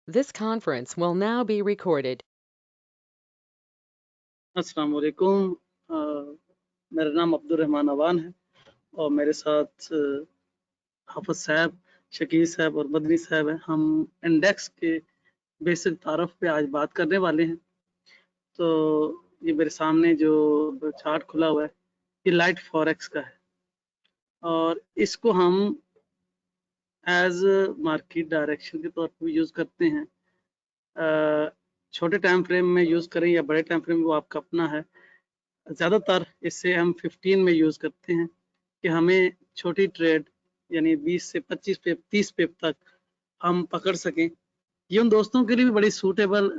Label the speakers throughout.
Speaker 1: This conference will now be recorded.
Speaker 2: अस्सलाम वालेकुम। मेरा नाम अब्दुल रहमान अवान है और मेरे साथ हाफिज साहब, शकील साहब और बदनी साहब हैं। हम इंडेक्स के बेसिक तारफ पे आज बात करने वाले हैं। तो ये मेरे सामने जो चार्ट खुला हुआ है ये लाइट फॉरेक्स का है और इसको हम एज मार्केट डायरेक्शन के तौर पर यूज़ करते हैं। छोटे टाइम फ्रेम में यूज़ करें या बड़े टाइम फ्रेम, वो आपका अपना है। ज़्यादातर इससे हम 15 में यूज़ करते हैं कि हमें छोटी ट्रेड यानी 20 से 25 पे 30 पे तक हम पकड़ सकें। ये उन दोस्तों के लिए भी बड़ी सूटेबल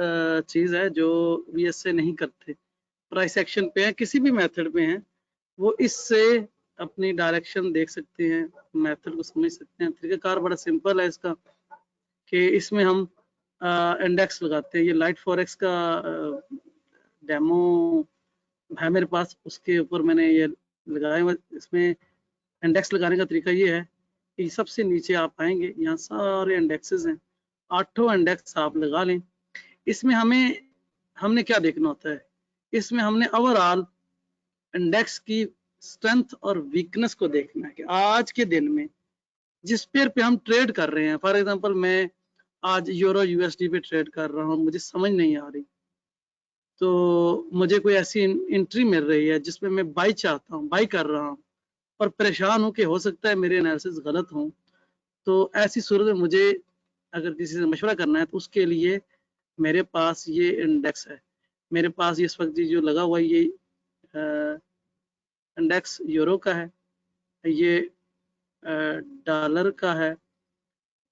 Speaker 2: चीज़ है जो VSA नहीं करते, प्राइस एक्शन पे हैं, किसी भी मेथड पे हैं, वो इससे अपनी डायरेक्शन देख सकते हैं, मेथड को समझ सकते हैं। तरीकाकार बड़ा सिंपल है इसका कि इसमें हम इंडेक्स लगाते हैं। ये लाइट फॉरेक्स का डेमो है मेरे पास, उसके ऊपर मैंने ये लगाया हुआ। इसमें इंडेक्स लगाने का तरीका ये है कि सबसे नीचे आप आएंगे, यहाँ सारे इंडेक्सेस हैं, 8 इंडेक्स आप लगा लें। इसमें हमने क्या देखना होता है, इसमें हमने ओवरऑल इंडेक्स की स्ट्रेंथ और वीकनेस को देखना है कि आज के दिन में जिस पेयर पे हम ट्रेड कर रहे हैं। फॉर एग्जांपल मैं आज यूरो USD पे ट्रेड कर रहा हूँ, मुझे समझ नहीं आ रही, तो मुझे कोई ऐसी एंट्री मिल रही है जिसमें मैं बाई चाहता हूँ, बाई कर रहा हूँ और परेशान हूँ कि हो सकता है मेरे एनालिसिस गलत हों। तो ऐसी सूरत में मुझे अगर किसी से मशवरा करना है तो उसके लिए मेरे पास ये इंडेक्स है। मेरे पास इस वक्त जो लगा हुआ ये इंडेक्स यूरो का है, ये डॉलर का है,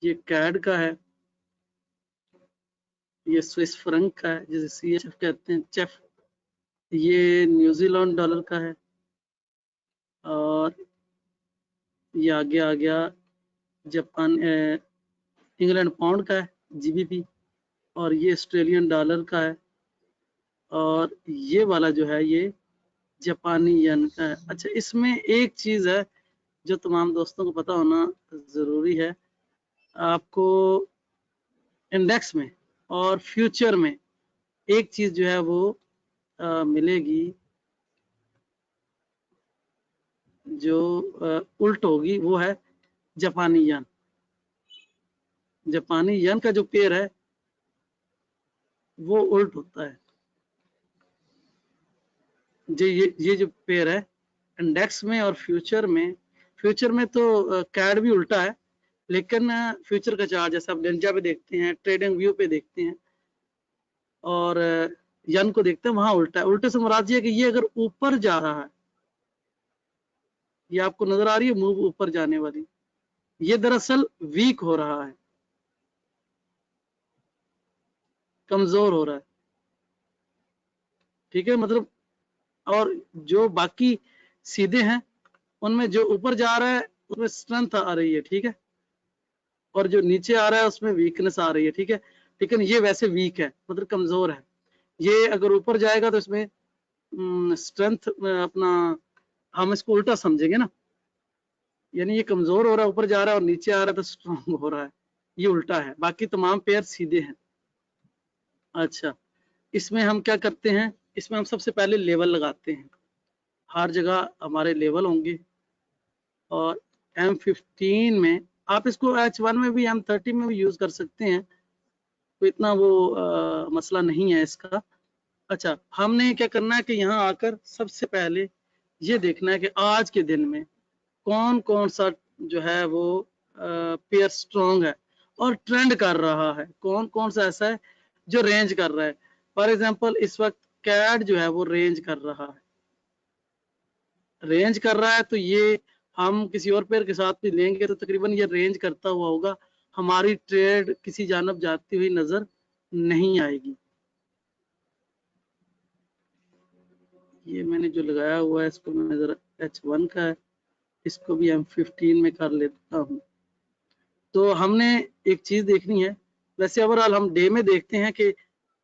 Speaker 2: ये कैड का है, ये स्विस फ्रंक का है जिसे CHF कहते हैं, चेफ, ये न्यूजीलैंड डॉलर का है, और ये आगे आ गया जापान इंग्लैंड पाउंड का है GBP, और ये ऑस्ट्रेलियन डॉलर का है, और ये वाला जो है ये जापानी येन का है। अच्छा, इसमें एक चीज़ है जो तमाम दोस्तों को पता होना ज़रूरी है। आपको इंडेक्स में और फ्यूचर में एक चीज़ जो है वो मिलेगी जो उल्ट होगी, वो है जापानी येन। जापानी येन का जो पेयर है वो उल्ट होता है। ये जो पेयर है इंडेक्स में और फ्यूचर में तो कैड भी उल्टा है, लेकिन फ्यूचर का चार्ट जैसे आप डेंजा पे देखते हैं, ट्रेडिंग व्यू पे देखते हैं और यन को देखते हैं, वहां उल्टा है। उल्टे से मुराद ये है कि ये अगर ऊपर जा रहा है, ये आपको नजर आ रही है मूव ऊपर जाने वाली, ये दरअसल वीक हो रहा है, कमजोर हो रहा है, ठीक है। मतलब और जो बाकी सीधे हैं उनमें जो ऊपर जा रहा है उसमें स्ट्रेंथ आ रही है, ठीक है, और जो नीचे आ रहा है उसमें वीकनेस आ रही है, ठीक है। लेकिन ये वैसे वीक है, मतलब कमजोर है। ये अगर ऊपर जाएगा तो इसमें स्ट्रेंथ अपना, हम इसको उल्टा समझेंगे ना, यानी ये कमजोर हो रहा है, ऊपर जा रहा है, और नीचे आ रहा है तो स्ट्रॉन्ग हो रहा है, ये उल्टा है। बाकी तमाम पेयर सीधे हैं। अच्छा, इसमें हम क्या करते हैं, इसमें हम सबसे पहले लेवल लगाते हैं। हर जगह हमारे लेवल होंगे, और M15 में आप इसको H1 में भी M30 में भी यूज कर सकते हैं, तो इतना वो मसला नहीं है इसका। अच्छा, हमने क्या करना है कि यहाँ आकर सबसे पहले ये देखना है कि आज के दिन में कौन कौन सा जो है वो पेयर स्ट्रॉन्ग है और ट्रेंड कर रहा है, कौन कौन सा ऐसा है जो रेंज कर रहा है। फॉर एग्जांपल इस वक्त कैड जो है वो रेंज कर रहा है, तो ये हम किसी और पेयर के साथ भी लेंगे तो तकरीबन ये रेंज करता हुआ होगा, हमारी ट्रेड किसी जानब जाती हुई नजर नहीं आएगी। ये मैंने जो लगाया हुआ है इसको मैं जरा H1 का है, इसको भी M15 में कर लेता हूँ। तो हमने एक चीज देखनी है, वैसे ओवरऑल हम डे में देखते हैं कि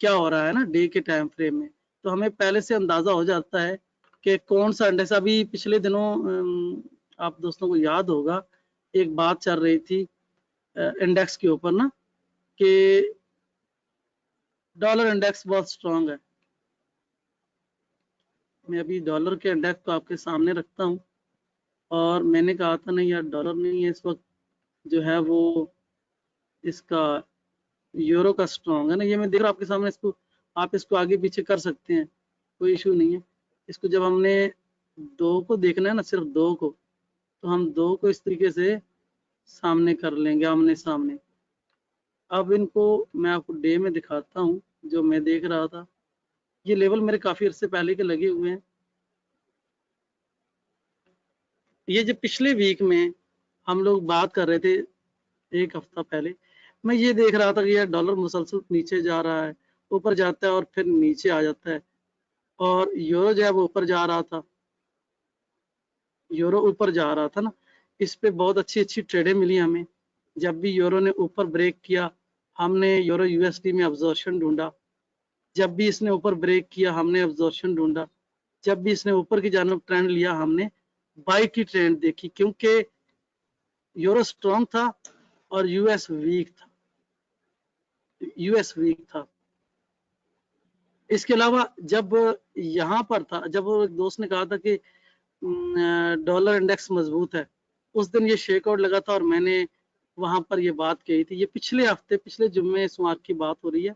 Speaker 2: क्या हो रहा है ना, डे के टाइम फ्रेम में, तो हमें पहले से अंदाजा हो जाता है कि कौन सा इंडेक्स। अभी पिछले दिनों आप दोस्तों को याद होगा एक बात चल रही थी इंडेक्स के ऊपर ना, कि डॉलर इंडेक्स बहुत स्ट्रांग है। मैं अभी डॉलर के इंडेक्स को आपके सामने रखता हूँ, और मैंने कहा था नहीं यार डॉलर नहीं है इस वक्त, जो है वो इसका यूरो का स्ट्रांग है ना। ये मैं देख रहा हूँ आपके सामने, इसको आप इसको आगे पीछे कर सकते हैं, कोई इशू नहीं है। इसको जब हमने दो को देखना है ना, सिर्फ दो को, तो हम दो को इस तरीके से सामने कर लेंगे, आमने सामने। अब इनको मैं आपको डे में दिखाता हूँ, जो मैं देख रहा था। ये लेवल मेरे काफी अरसे पहले के लगे हुए हैं। ये जो पिछले वीक में हम लोग बात कर रहे थे, एक हफ्ता पहले, मैं ये देख रहा था कि यार डॉलर मुसलसल नीचे जा रहा है, ऊपर जाता है और फिर नीचे आ जाता है, और यूरो जो है वो ऊपर जा रहा था, यूरो ऊपर जा रहा था ना। इस पे बहुत अच्छी अच्छी ट्रेडें मिली हमें। जब भी यूरो ने ऊपर ब्रेक किया, हमने यूरो यूएसडी में अब्जॉर्प्शन ढूंढा। जब भी इसने ऊपर ब्रेक किया, हमने अब्जॉर्प्शन ढूंढा। जब भी इसने ऊपर की जानब ट्रेंड लिया, हमने बाई की ट्रेंड देखी, क्योंकि यूरो स्ट्रॉन्ग था और यूएस वीक था, यूएस वीक था। इसके अलावा जब यहाँ पर था, जब वो एक दोस्त ने कहा था कि डॉलर इंडेक्स मजबूत है, उस दिन ये शेकआउट लगा था और मैंने वहां पर ये बात कही थी। ये पिछले हफ्ते, पिछले जुम्मे सोमवार की बात हो रही है।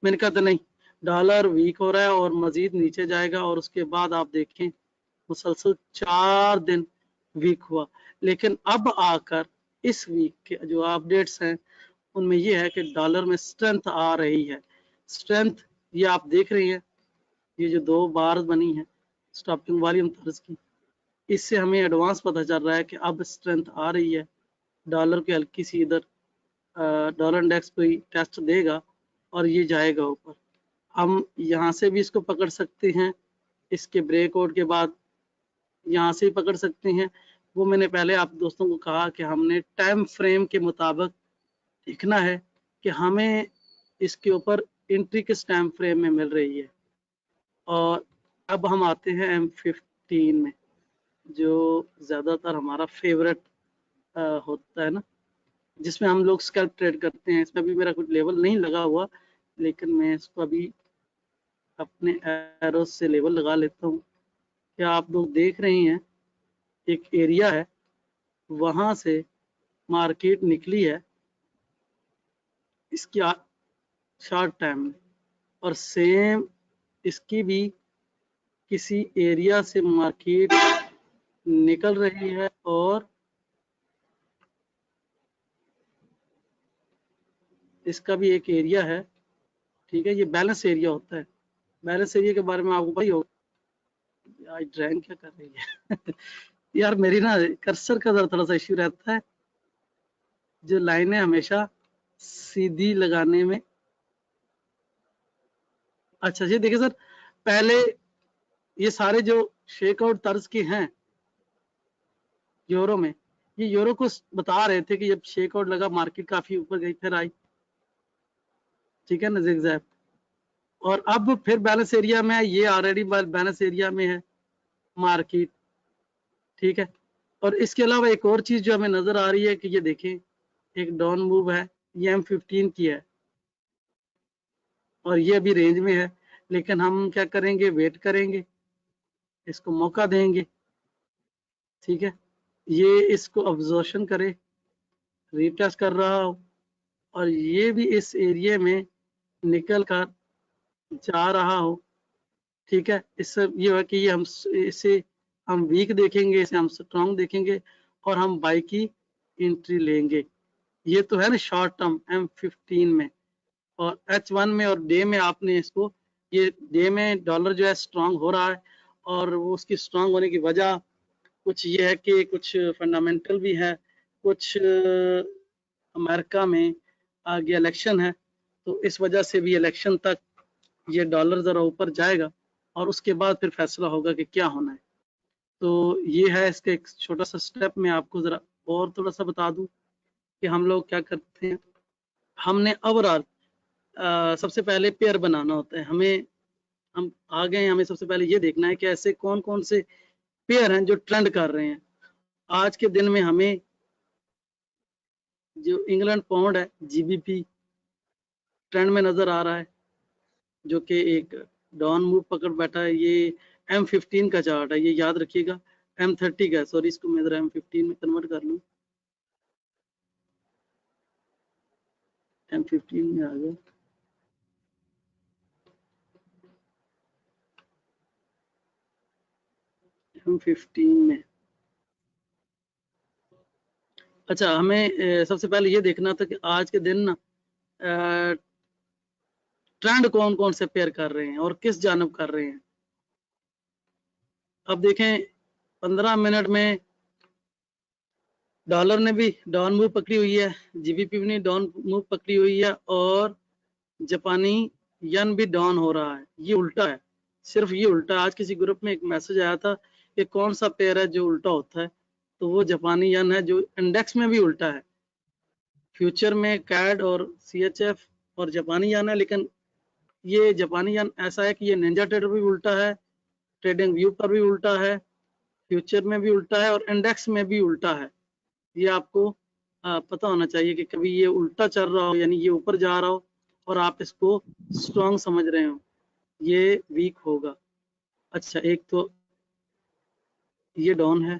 Speaker 2: मैंने कहा था नहीं, डॉलर वीक हो रहा है और मजीद नीचे जाएगा, और उसके बाद आप देखें मुसलसल 4 दिन वीक हुआ। लेकिन अब आकर इस वीक के जो अपडेट्स हैं, उनमें ये है कि डॉलर में स्ट्रेंथ आ रही है। स्ट्रेंथ ये आप देख रही हैं, ये जो 2 बार बनी है स्टॉपिंग वॉल्यूम तर्ज की, इससे हमें एडवांस पता चल रहा है कि अब स्ट्रेंथ आ रही है। डॉलर की हल्की सी इधर डॉलर इंडेक्स कोई टेस्ट देगा और ये जाएगा ऊपर। हम यहाँ से भी इसको पकड़ सकते हैं, इसके ब्रेकआउट के बाद यहाँ से ही पकड़ सकते हैं। वो मैंने पहले आप दोस्तों को कहा कि हमने टाइम फ्रेम के मुताबिक देखना है कि हमें इसके ऊपर एंट्री किस टाइम फ्रेम में मिल रही है। और अब हम आते हैं M15 में, जो ज़्यादातर हमारा फेवरेट होता है ना, जिसमें हम लोग स्कैल्प ट्रेड करते हैं। इसमें भी मेरा कुछ लेवल नहीं लगा हुआ, लेकिन मैं इसको अभी अपने एरोस से लेवल लगा लेता हूँ। क्या आप लोग देख रहे हैं, एक एरिया है, वहां से मार्केट निकली है इसकी शॉर्ट टाइम में, और सेम इसकी भी किसी एरिया से मार्केट निकल रही है, और इसका भी एक एरिया है। ठीक है, ये बैलेंस एरिया होता है। बैलेंस एरिया के बारे में आपको पता ही होगा। यार ड्राइंग क्या कर रही है यार मेरी ना कर्सर का थोड़ा सा इश्यू रहता है, जो लाइनें हमेशा सीधी लगाने में। अच्छा जी देखिए सर, पहले ये सारे जो शेकआउट तर्ज के हैं यूरो में, ये यूरो को बता रहे थे कि जब शेकआउट लगा मार्केट काफी ऊपर गई, फिर आई। ठीक है ना, जिगजैग। और अब फिर बैलेंस एरिया में है, ये ऑलरेडी बैलेंस एरिया में है मार्केट। ठीक है, और इसके अलावा एक और चीज जो हमें नजर आ रही है कि ये देखें, एक डाउन मूव है, ये M15 की है, और ये अभी रेंज में है। लेकिन हम क्या करेंगे, वेट करेंगे, इसको मौका देंगे। ठीक है, ये इसको अब्जॉर्प्शन करे, रीटेस्ट कर रहा हो, और ये भी इस एरिया में निकल कर जा रहा हो। ठीक है, इससे ये है कि ये हम इसे हम वीक देखेंगे, इसे हम स्ट्रॉन्ग देखेंगे, और हम बाई की एंट्री लेंगे। ये तो है ना शॉर्ट टर्म M15 में। और H1 में और डे में आपने इसको, ये डे में डॉलर जो है स्ट्रांग हो रहा है, और वो उसकी स्ट्रांग होने की वजह कुछ ये है कि कुछ फंडामेंटल भी है, कुछ अमेरिका में आगे इलेक्शन है, तो इस वजह से भी इलेक्शन तक ये डॉलर ज़रा ऊपर जाएगा, और उसके बाद फिर फैसला होगा कि क्या होना है। तो ये है इसका एक छोटा सा स्टेप। मैं आपको ज़रा और थोड़ा सा बता दूं कि हम लोग क्या करते हैं। हमने ओवरऑल सबसे पहले पेयर बनाना होता है हमें। हम आ गए, हमें सबसे पहले ये देखना है कि ऐसे कौन कौन से पेयर हैं जो ट्रेंड कर रहे हैं। आज के दिन में हमें जो इंग्लैंड पाउंड है, GBP ट्रेंड में नजर आ रहा है। जो कि एक डाउन मूव पकड़ बैठा है। ये M15 का चार्ट है, ये याद रखिएगा। M30 का, सॉरी, इसको मैं जरा M15 में कन्वर्ट कर लूँ। M15 में आ गया। M15 में, अच्छा, हमें सबसे पहले ये देखना था कि आज के दिन ना ट्रेंड कौन कौन से पेयर कर रहे हैं और किस जानब कर रहे हैं। अब देखें 15 मिनट में डॉलर ने भी डाउन मूव पकड़ी हुई है, जीबीपी ने डाउन मूव पकड़ी हुई है, और जापानी यन भी डाउन हो रहा है। ये उल्टा है, सिर्फ ये उल्टा। आज किसी ग्रुप में एक मैसेज आया था कि कौन सा पेयर है जो उल्टा होता है, तो वो जापानी यन है, जो इंडेक्स में भी उल्टा है। फ्यूचर में कैड और CHF और जापानी यन है, लेकिन ये जापानी यन ऐसा है कि ये निंजा ट्रेडर भी उल्टा है, ट्रेडिंग व्यू पर भी उल्टा है, फ्यूचर में भी उल्टा है, और इंडेक्स में भी उल्टा है। ये आपको पता होना चाहिए कि कभी ये उल्टा चल रहा हो, यानी ये ऊपर जा रहा हो और आप इसको स्ट्रॉन्ग समझ रहे हो, ये वीक होगा। अच्छा, एक तो ये डाउन है,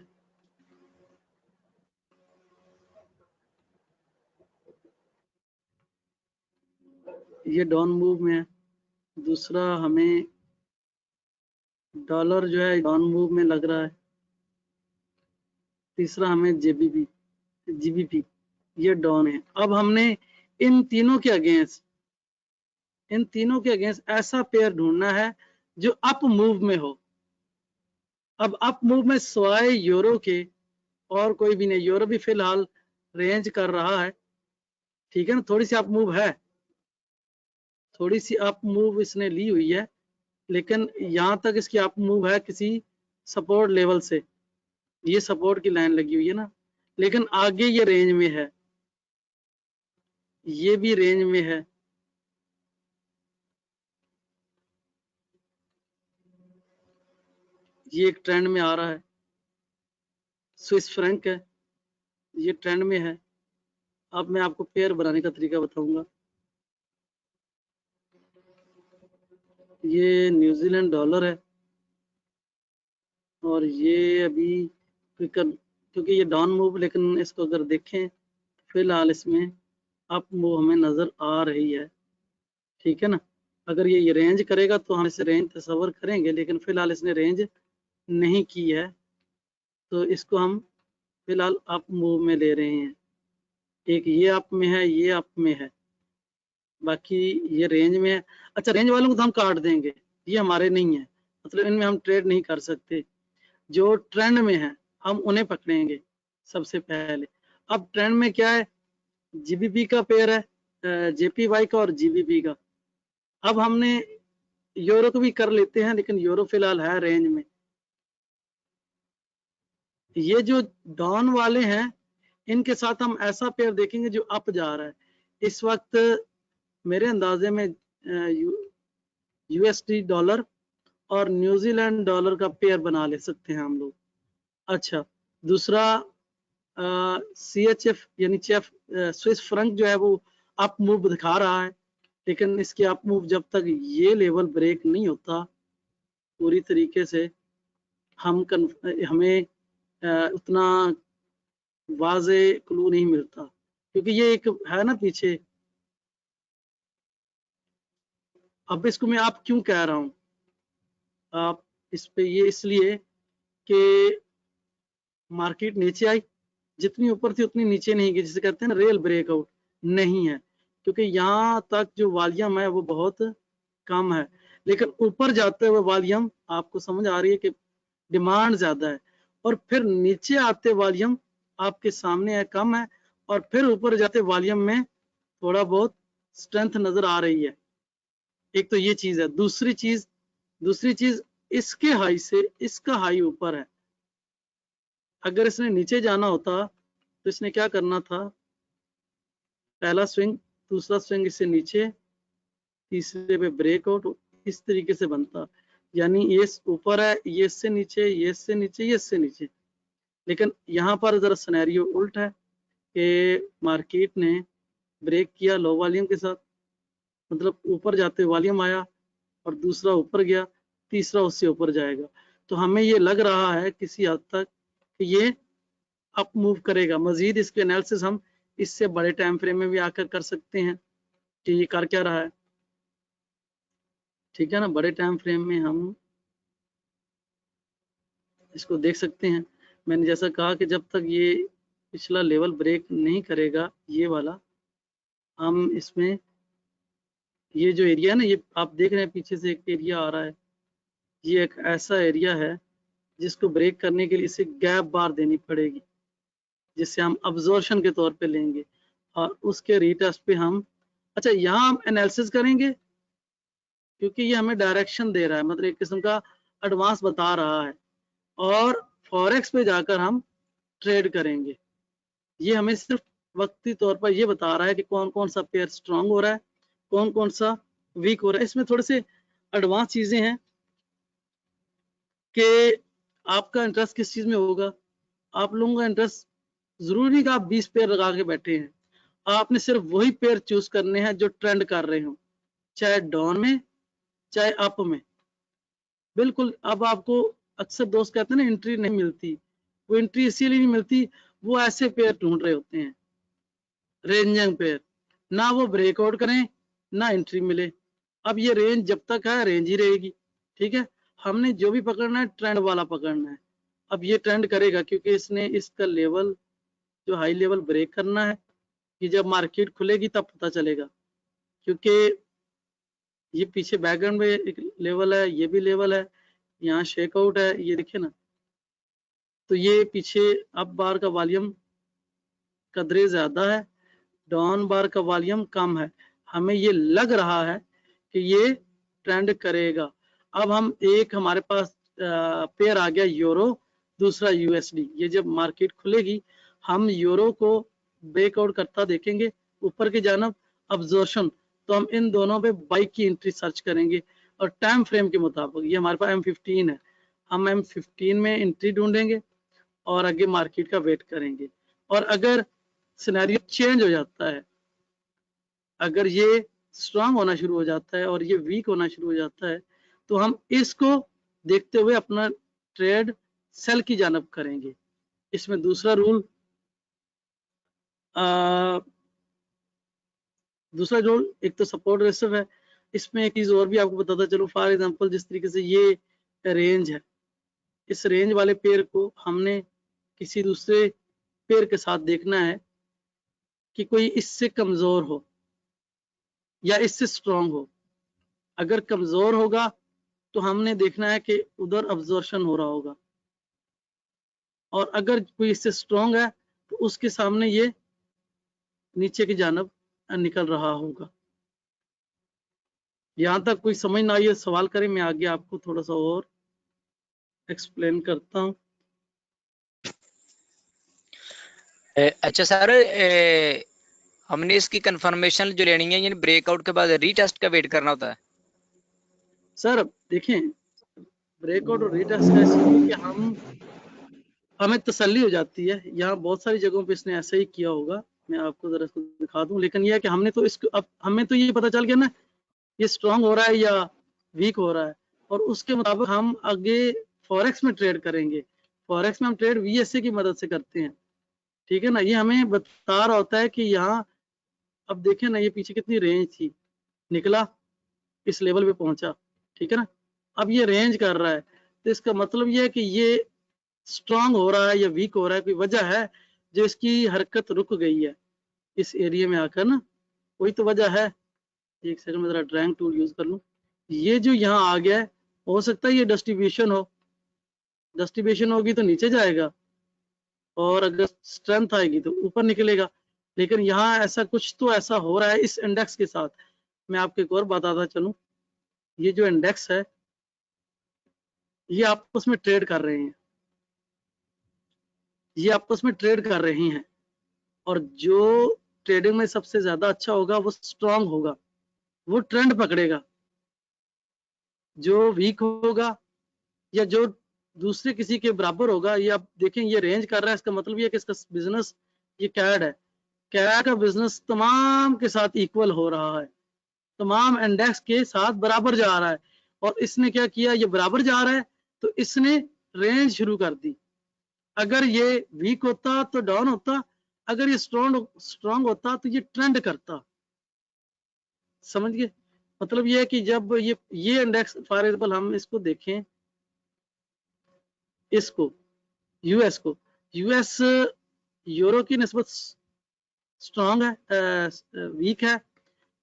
Speaker 2: ये डाउन मूव में है। दूसरा, हमें डॉलर जो है डाउन मूव में लग रहा है। तीसरा, हमें जीबीपी ये डाउन है। अब हमने इन तीनों के अगेंस्ट ऐसा पेयर ढूंढना है जो अप मूव में हो। अब अप मूव में सिवाय यूरो के और कोई भी नहीं। यूरो भी फिलहाल रेंज कर रहा है, ठीक है ना, थोड़ी सी अप मूव है, थोड़ी सी अप मूव इसने ली हुई है, लेकिन यहां तक इसकी अप मूव है किसी सपोर्ट लेवल से, ये सपोर्ट की लाइन लगी हुई है ना, लेकिन आगे ये रेंज में है, ये भी रेंज में है। ये एक ट्रेंड में आ रहा है। स्विस फ्रैंक है, ये ट्रेंड में है। अब मैं आपको पेयर बनाने का तरीका बताऊंगा। ये न्यूजीलैंड डॉलर है, और ये अभी क्योंकि ये डाउन मूव, लेकिन इसको अगर देखें फिलहाल इसमें अप मूव हमें नजर आ रही है, ठीक है ना। अगर ये रेंज करेगा तो हम इसे रेंज तस्वर करेंगे, लेकिन फिलहाल इसने रेंज नहीं की है, तो इसको हम फिलहाल अप मूव में ले रहे हैं। एक ये अप में है, ये अप में है, बाकी ये रेंज में है। अच्छा, रेंज वालों को तो हम काट देंगे, ये हमारे नहीं है, मतलब इनमें हम ट्रेड नहीं कर सकते। जो ट्रेंड में है हम उन्हें पकड़ेंगे सबसे पहले। अब ट्रेंड में क्या है, जीबीपी का पेयर है, JPY का और जीबीपी का। अब हमने यूरो को भी कर लेते हैं, लेकिन यूरो फिलहाल है रेंज में। ये जो डाउन वाले हैं इनके साथ हम ऐसा पेयर देखेंगे जो अप जा रहा है। इस वक्त मेरे अंदाजे में USD डॉलर और न्यूजीलैंड डॉलर का पेयर बना ले सकते हैं हम लोग। अच्छा, दूसरा CHF यानी चेफ स्विस फ्रैंक जो है वो अप मूव दिखा रहा है, लेकिन इसके अप मूव जब तक ये लेवल ब्रेक नहीं होता पूरी तरीके से, हमें उतना वाजे क्लू नहीं मिलता, क्योंकि ये एक है ना पीछे। अब इसको मैं आप क्यों कह रहा हूं, आप इस पे ये इसलिए कि मार्केट नीचे आई, जितनी ऊपर थी उतनी नीचे नहीं गई, जिसे कहते हैं ना रियल ब्रेकआउट नहीं है, क्योंकि यहाँ तक जो वॉल्यूम है वो बहुत कम है, लेकिन ऊपर जाते हुए वॉल्यूम आपको समझ आ रही है कि डिमांड ज्यादा है, और फिर नीचे आते वॉल्यूम आपके सामने है, कम है, और फिर ऊपर जाते वॉल्यूम में थोड़ा बहुत स्ट्रेंथ नजर आ रही है। एक तो ये चीज है। दूसरी चीज इसके हाई से इसका हाई ऊपर है। अगर इसने नीचे जाना होता तो इसने क्या करना था, पहला स्विंग, दूसरा स्विंग इससे नीचे, तीसरे पे ब्रेकआउट, इस तरीके से बनता, यानी ये ऊपर है, ये इससे नीचे, ये इससे नीचे, ये इससे नीचे। लेकिन यहाँ पर जरा सिनेरियो उल्ट है कि मार्केट ने ब्रेक किया लो वॉल्यूम के साथ, मतलब ऊपर जाते वॉल्यूम आया, और दूसरा ऊपर गया, तीसरा उससे ऊपर जाएगा। तो हमें ये लग रहा है किसी हद तक कि ये अप मूव करेगा। मजीद इसके एनालिसिस हम इससे बड़े टाइम फ्रेम में भी आकर कर सकते हैं कि ये कर क्या रहा है। ठीक है ना, बड़े टाइम फ्रेम में हम इसको देख सकते हैं। मैंने जैसा कहा कि जब तक ये पिछला लेवल ब्रेक नहीं करेगा, ये वाला, हम इसमें ये जो एरिया है ना, ये आप देख रहे हैं पीछे से एक एरिया आ रहा है, ये एक ऐसा एरिया है जिसको ब्रेक करने के लिए इसे गैप बार देनी पड़ेगी, जिससे हम अब्जॉर्प्शन के तौर पे लेंगे और उसके रीटेस्ट पे हम, अच्छा यहाँ हम एनालिसिस करेंगे क्योंकि ये हमें डायरेक्शन दे रहा है, मतलब एक किस्म का एडवांस बता रहा है, और फॉरेक्स पे जाकर हम ट्रेड करेंगे। ये हमें सिर्फ वक्ती तौर पर ये बता रहा है कि कौन कौन सा पेयर स्ट्रांग हो रहा है, कौन कौन सा वीक हो रहा है। इसमें थोड़े से एडवांस चीजें हैं कि आपका इंटरेस्ट किस चीज में होगा। आप लोगों का इंटरेस्ट जरूरी नहीं कि आप 20 पेयर लगा के बैठे हैं, आपने सिर्फ वही पेयर चूज करने हैं जो ट्रेंड कर रहे हो, चाहे डाउन में चाहे अप में। बिल्कुल, अब आपको अक्सर दोस्त कहते हैं ना एंट्री नहीं मिलती, वो एंट्री इसीलिए नहीं मिलती, वो ऐसे पेयर ढूंढ रहे होते हैं, रेंजिंग पेयर, ना वो ब्रेकआउट करें ना एंट्री मिले। अब ये रेंज जब तक है रेंज ही रहेगी। ठीक है, हमने जो भी पकड़ना है ट्रेंड वाला पकड़ना है। अब ये ट्रेंड करेगा क्योंकि इसने इसका लेवल, जो हाई लेवल ब्रेक करना है, कि जब मार्केट खुलेगी तब पता चलेगा, क्योंकि ये पीछे बैकग्राउंड में एक लेवल है, ये भी लेवल है, यहाँ शेकआउट है, ये देखिए ना। तो ये पीछे अप बार का वॉल्यूम कदरे ज्यादा है, डाउन बार का वॉल्यूम कम है। हमें ये लग रहा है कि ये ट्रेंड करेगा। अब हम एक हमारे पास पेयर आ गया यूरो, दूसरा यूएसडी। ये जब मार्केट खुलेगी हम यूरो को ब्रेकआउट करता देखेंगे ऊपर की जानब, अब्जॉर्प्शन, तो हम इन दोनों पे बाई की एंट्री सर्च करेंगे और टाइम फ्रेम के मुताबिक, ये हमारे पास M15 है, हम M15 में एंट्री ढूंढेंगे और आगे मार्केट का वेट करेंगे। और अगर सिनेरियो चेंज हो जाता है, अगर ये स्ट्रांग होना शुरू हो जाता है और ये वीक होना शुरू हो जाता है, तो हम इसको देखते हुए अपना ट्रेड सेल की जानब करेंगे। इसमें दूसरा रूल एक तो सपोर्ट रेसिव है। इसमें एक चीज और भी आपको बताता चलो, फॉर एग्जांपल जिस तरीके से ये रेंज है, इस रेंज वाले पेयर को हमने किसी दूसरे पेयर के साथ देखना है कि कोई इससे कमजोर हो या इससे स्ट्रांग हो। अगर कमजोर होगा तो हमने देखना है कि उधर अब्जॉर्प्शन हो रहा होगा, और अगर कोई इससे स्ट्रांग है तो उसके सामने ये नीचे की जानब निकल रहा होगा। यहां तक कोई समझ ना आई सवाल करें, मैं आगे आपको थोड़ा सा और एक्सप्लेन करता हूं।
Speaker 3: अच्छा सर, हमने इसकी कंफर्मेशन जो लेनी है, यानी ब्रेकआउट के बाद रीटेस्ट का वेट करना होता है?
Speaker 2: सर देखें, ब्रेकआउट और रीटेस्ट ऐसे कि हमें तसल्ली हो जाती है। यहाँ बहुत सारी जगहों पे इसने ऐसा ही किया होगा, मैं आपको जरा इसको दिखा दूं। लेकिन यह है कि हमने तो इसको, अब हमें तो ये पता चल गया ना ये स्ट्रांग हो रहा है या वीक हो रहा है, और उसके मुताबिक हम आगे फॉरेक्स में ट्रेड करेंगे। फॉरेक्स में हम ट्रेड VSA की मदद से करते हैं। ठीक है ना, ये हमें बता रहा होता है कि यहाँ, अब देखें ना, ये पीछे कितनी रेंज थी, निकला इस लेवल पे पहुंचा। ठीक है ना, अब ये रेंज कर रहा है, तो इसका मतलब ये है कि ये स्ट्रांग हो रहा है या वीक हो रहा है, कोई वजह है जो इसकी हरकत रुक गई है इस एरिया में आकर ना, कोई तो वजह है। एक सेकंड में जरा ड्राइंग टूल यूज कर लूं। ये जो यहाँ आ गया है, हो सकता है ये डिस्ट्रीब्यूशन हो, डिस्ट्रीब्यूशन होगी तो नीचे जाएगा, और अगर स्ट्रेंथ आएगी तो ऊपर निकलेगा। लेकिन यहाँ ऐसा कुछ तो ऐसा हो रहा है इस इंडेक्स के साथ। मैं आपको एक और बताता चलूं, ये जो इंडेक्स है ये आपस में ट्रेड कर रहे हैं, ये आपस में ट्रेड कर रहे हैं, और जो ट्रेडिंग में सबसे ज्यादा अच्छा होगा वो स्ट्रांग होगा, वो ट्रेंड पकड़ेगा। जो वीक होगा या जो दूसरे किसी के बराबर होगा, ये आप देखें ये रेंज कर रहा है, इसका मतलब ये कि इसका बिजनेस, ये कैड है, कैड का बिजनेस तमाम के साथ इक्वल हो रहा है, तमाम इंडेक्स के साथ बराबर जा रहा है। और इसने क्या किया, ये बराबर जा रहा है तो इसने रेंज शुरू कर दी। अगर ये वीक होता तो डाउन होता, अगर ये स्ट्रॉन्ग होता तो ये ट्रेंड करता। समझ गए? मतलब ये है कि जब ये इंडेक्स फॉर एग्जाम्पल हम इसको देखें, इसको यूएस को, यूएस यूरो की निस्बत स्ट्रॉन्ग है, वीक है,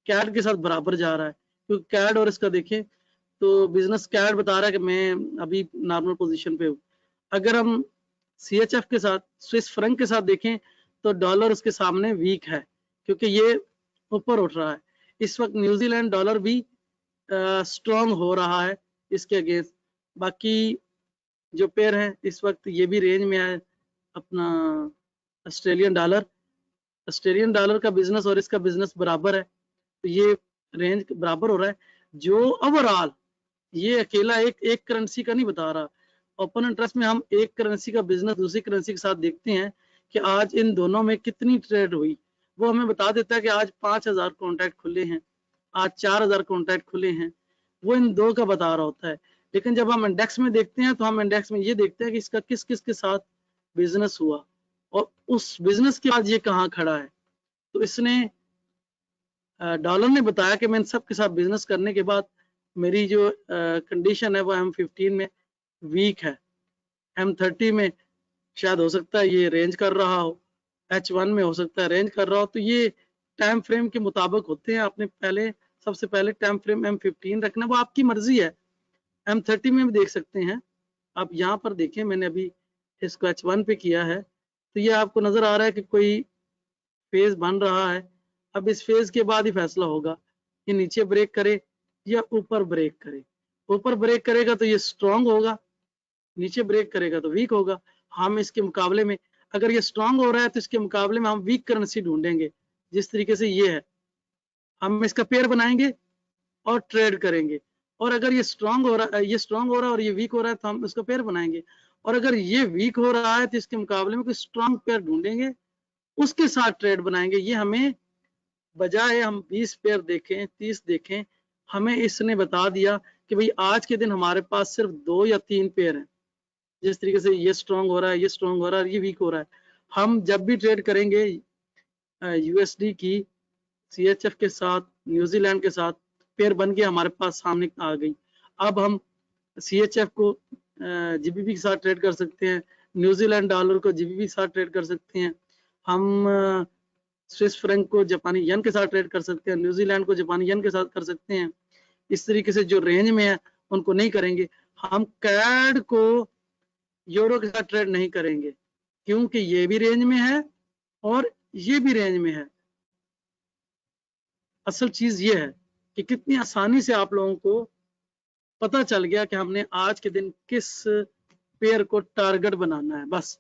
Speaker 2: कैड के साथ बराबर जा रहा है, क्योंकि कैड और इसका देखें तो बिजनेस कैड बता रहा है कि मैं अभी नॉर्मल पोजीशन पे हूँ। अगर हम CHF के साथ, स्विस फ्रैंक के साथ देखें तो डॉलर उसके सामने वीक है, क्योंकि ये ऊपर उठ रहा है। इस वक्त न्यूजीलैंड डॉलर भी स्ट्रॉन्ग हो रहा है इसके अगेंस्ट। बाकी जो पेयर है इस वक्त ये भी रेंज में है, अपना ऑस्ट्रेलियन डॉलर का बिजनेस और इसका बिजनेस बराबर है, तो ये रेंज बराबर हो रहा है। जो ओवरऑल ये अकेला एक करेंसी का नहीं बता रहा, ओपन इंटरेस्ट में हम एक करेंसी का बिजनेस दूसरी करेंसी के साथ देखते हैं कि आज इन दोनों में कितनी ट्रेड हुई, वो हमें बता देता है कि आज 5000 कॉन्ट्रैक्ट खुले हैं, आज 4000 कॉन्ट्रैक्ट खुले हैं, वो इन दो का बता रहा होता है। लेकिन जब हम इंडेक्स में देखते हैं तो हम इंडेक्स में ये देखते हैं कि इसका किस किस के साथ बिजनेस हुआ और उस बिजनेस के बाद ये कहाँ खड़ा है। तो इसने डॉलर ने बताया कि मैं इन सब के साथ बिजनेस करने के बाद मेरी जो कंडीशन है वो M15 में वीक है, M30 में शायद हो सकता है ये रेंज कर रहा हो, H1 में हो सकता है रेंज कर रहा हो। तो ये टाइम फ्रेम के मुताबिक होते हैं। आपने सबसे पहले टाइम फ्रेम M15 रखना, वो आपकी मर्जी है। M30 में भी देख सकते हैं आप, यहाँ पर देखें मैंने अभी इसको H1 पे किया है तो ये आपको नजर आ रहा है कि कोई फेज बन रहा है। अब इस फेज के बाद ही फैसला होगा कि नीचे ब्रेक करे या ऊपर ब्रेक करे। ऊपर ब्रेक करेगा तो ये स्ट्रॉन्ग होगा, नीचे ब्रेक करेगा तो वीक होगा। हम इसके मुकाबले में, अगर ये स्ट्रॉन्ग हो रहा है तो इसके मुकाबले में हम वीक करेंसी ढूंढेंगे। जिस तरीके से ये है, हम इसका पेयर बनाएंगे और ट्रेड करेंगे। और अगर ये स्ट्रॉन्ग हो रहा है, ये स्ट्रॉन्ग हो रहा है और ये वीक हो रहा है तो हम इसका पेयर बनाएंगे। और अगर ये वीक हो रहा है तो इसके मुकाबले में कोई स्ट्रॉन्ग पेयर ढूंढेंगे, उसके साथ ट्रेड बनाएंगे। ये हमें बजाय हम 20 पेयर देखें, 30 देखें, हमें इसने बता दिया कि भाई आज के दिन हमारे पास सिर्फ 2 या 3 पेयर हैं। जिस तरीके से ये स्ट्रॉन्ग हो रहा है, ये स्ट्रॉन्ग हो रहा है, ये वीक हो रहा है। हम जब भी ट्रेड करेंगे USD की CHF के साथ, न्यूजीलैंड के साथ पेयर बन के हमारे पास सामने आ गई। अब हम CHF को GBP के साथ ट्रेड कर सकते हैं, न्यूजीलैंड डॉलर को GBP के साथ ट्रेड कर सकते हैं, हम स्विस फ्रैंक को जापानी येन के साथ ट्रेड कर सकते हैं, न्यूजीलैंड को जापानी येन के साथ कर सकते हैं। इस तरीके से जो रेंज में है उनको नहीं करेंगे। हम कैड को यूरो के साथ ट्रेड नहीं करेंगे, क्योंकि ये भी रेंज में है और ये भी रेंज में है। असल चीज ये है कि कितनी आसानी से आप लोगों को पता चल गया कि हमने आज के दिन किस पेयर को टारगेट बनाना है बस,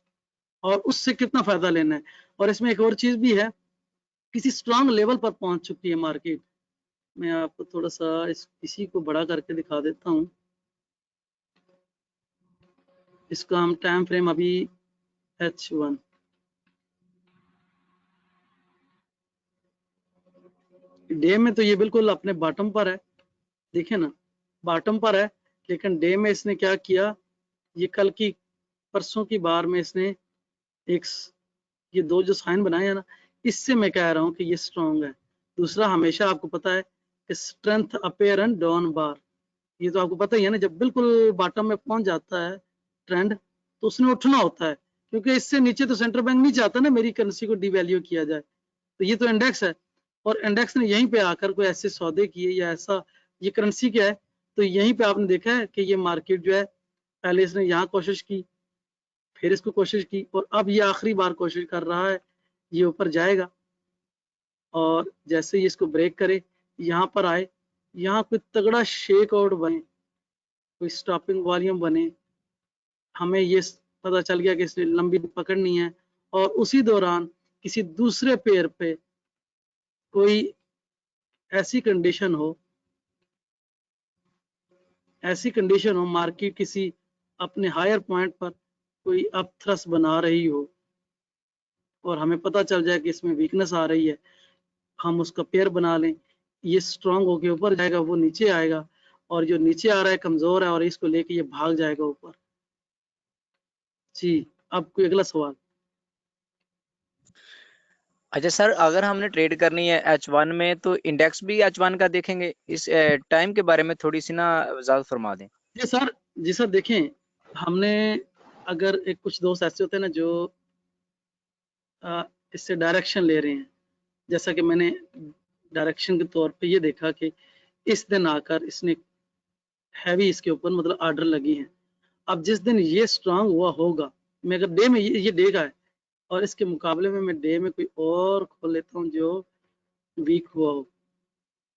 Speaker 2: और उससे कितना फायदा लेना है। और इसमें एक और चीज भी है, किसी स्ट्रांग लेवल पर पहुंच चुकी है मार्केट। मैं आपको थोड़ा सा इसी को बड़ा करके दिखा देता हूं। इसका हम टाइम फ्रेम अभी H1, डे में तो ये बिल्कुल अपने बॉटम पर है, देखे ना, बॉटम पर है। लेकिन डे में इसने क्या किया, ये कल की परसों की बार में इसने एक ये दो जो साइन बनाए हैं ना, इससे मैं कह रहा हूं कि ये स्ट्रॉन्ग है। दूसरा, हमेशा आपको पता है कि स्ट्रेंथ अपेयर एंड डाउन बार, ये तो आपको पता ही है ना, जब बिल्कुल बॉटम में पहुंच जाता है ट्रेंड तो उसने उठना होता है, क्योंकि इससे नीचे तो सेंट्रल बैंक नहीं चाहता ना मेरी करेंसी को डिवैल्यू किया जाए। तो ये तो इंडेक्स है, और इंडेक्स ने यहीं पे आकर कोई ऐसे सौदे किए या ऐसा, ये करेंसी क्या है, तो यहीं पे आपने देखा है कि ये मार्केट जो है, पहले इसने यहाँ कोशिश की, फिर इसको कोशिश की, और अब ये आखिरी बार कोशिश कर रहा है ये ऊपर जाएगा। और जैसे ही इसको ब्रेक करे, यहाँ पर आए, यहाँ कोई तगड़ा शेक आउट बने, कोई स्टॉपिंग वॉल्यूम बने, हमें ये पता चल गया कि इसने लंबी पकड़नी है, और उसी दौरान किसी दूसरे पेयर पे कोई ऐसी कंडीशन हो मार्केट किसी अपने हायर पॉइंट पर कोई अप थ्रस्ट बना रही हो और हमें पता चल जाए कि इसमें वीकनेस आ रही है, हम उसका पेयर बना लें, ये स्ट्रांग होके ऊपर जाएगा, वो नीचे आएगा, और जो नीचे आ रहा है कमजोर है और इसको लेके ये भाग जाएगा ऊपर। जी, अब कोई अगला सवाल?
Speaker 3: अच्छा सर, अगर हमने ट्रेड करनी है H1 में तो इंडेक्स भी H1 का देखेंगे? इस टाइम के बारे में थोड़ी सी ना वजाहत फरमा दें।
Speaker 2: जी सर, जी सर, देखें, हमने अगर एक कुछ दोस्त ऐसे होते हैं ना जो इससे डायरेक्शन ले रहे हैं, जैसा कि मैंने डायरेक्शन के तौर पे ये देखा कि इस दिन आकर इसने हैवी इसके ऊपर मतलब आर्डर लगी हैं। अब जिस दिन ये स्ट्रांग हुआ होगा, मैं अगर डे में ये डे का है और इसके मुकाबले में मैं डे में कोई और खोल लेता हूँ जो वीक हुआ हो,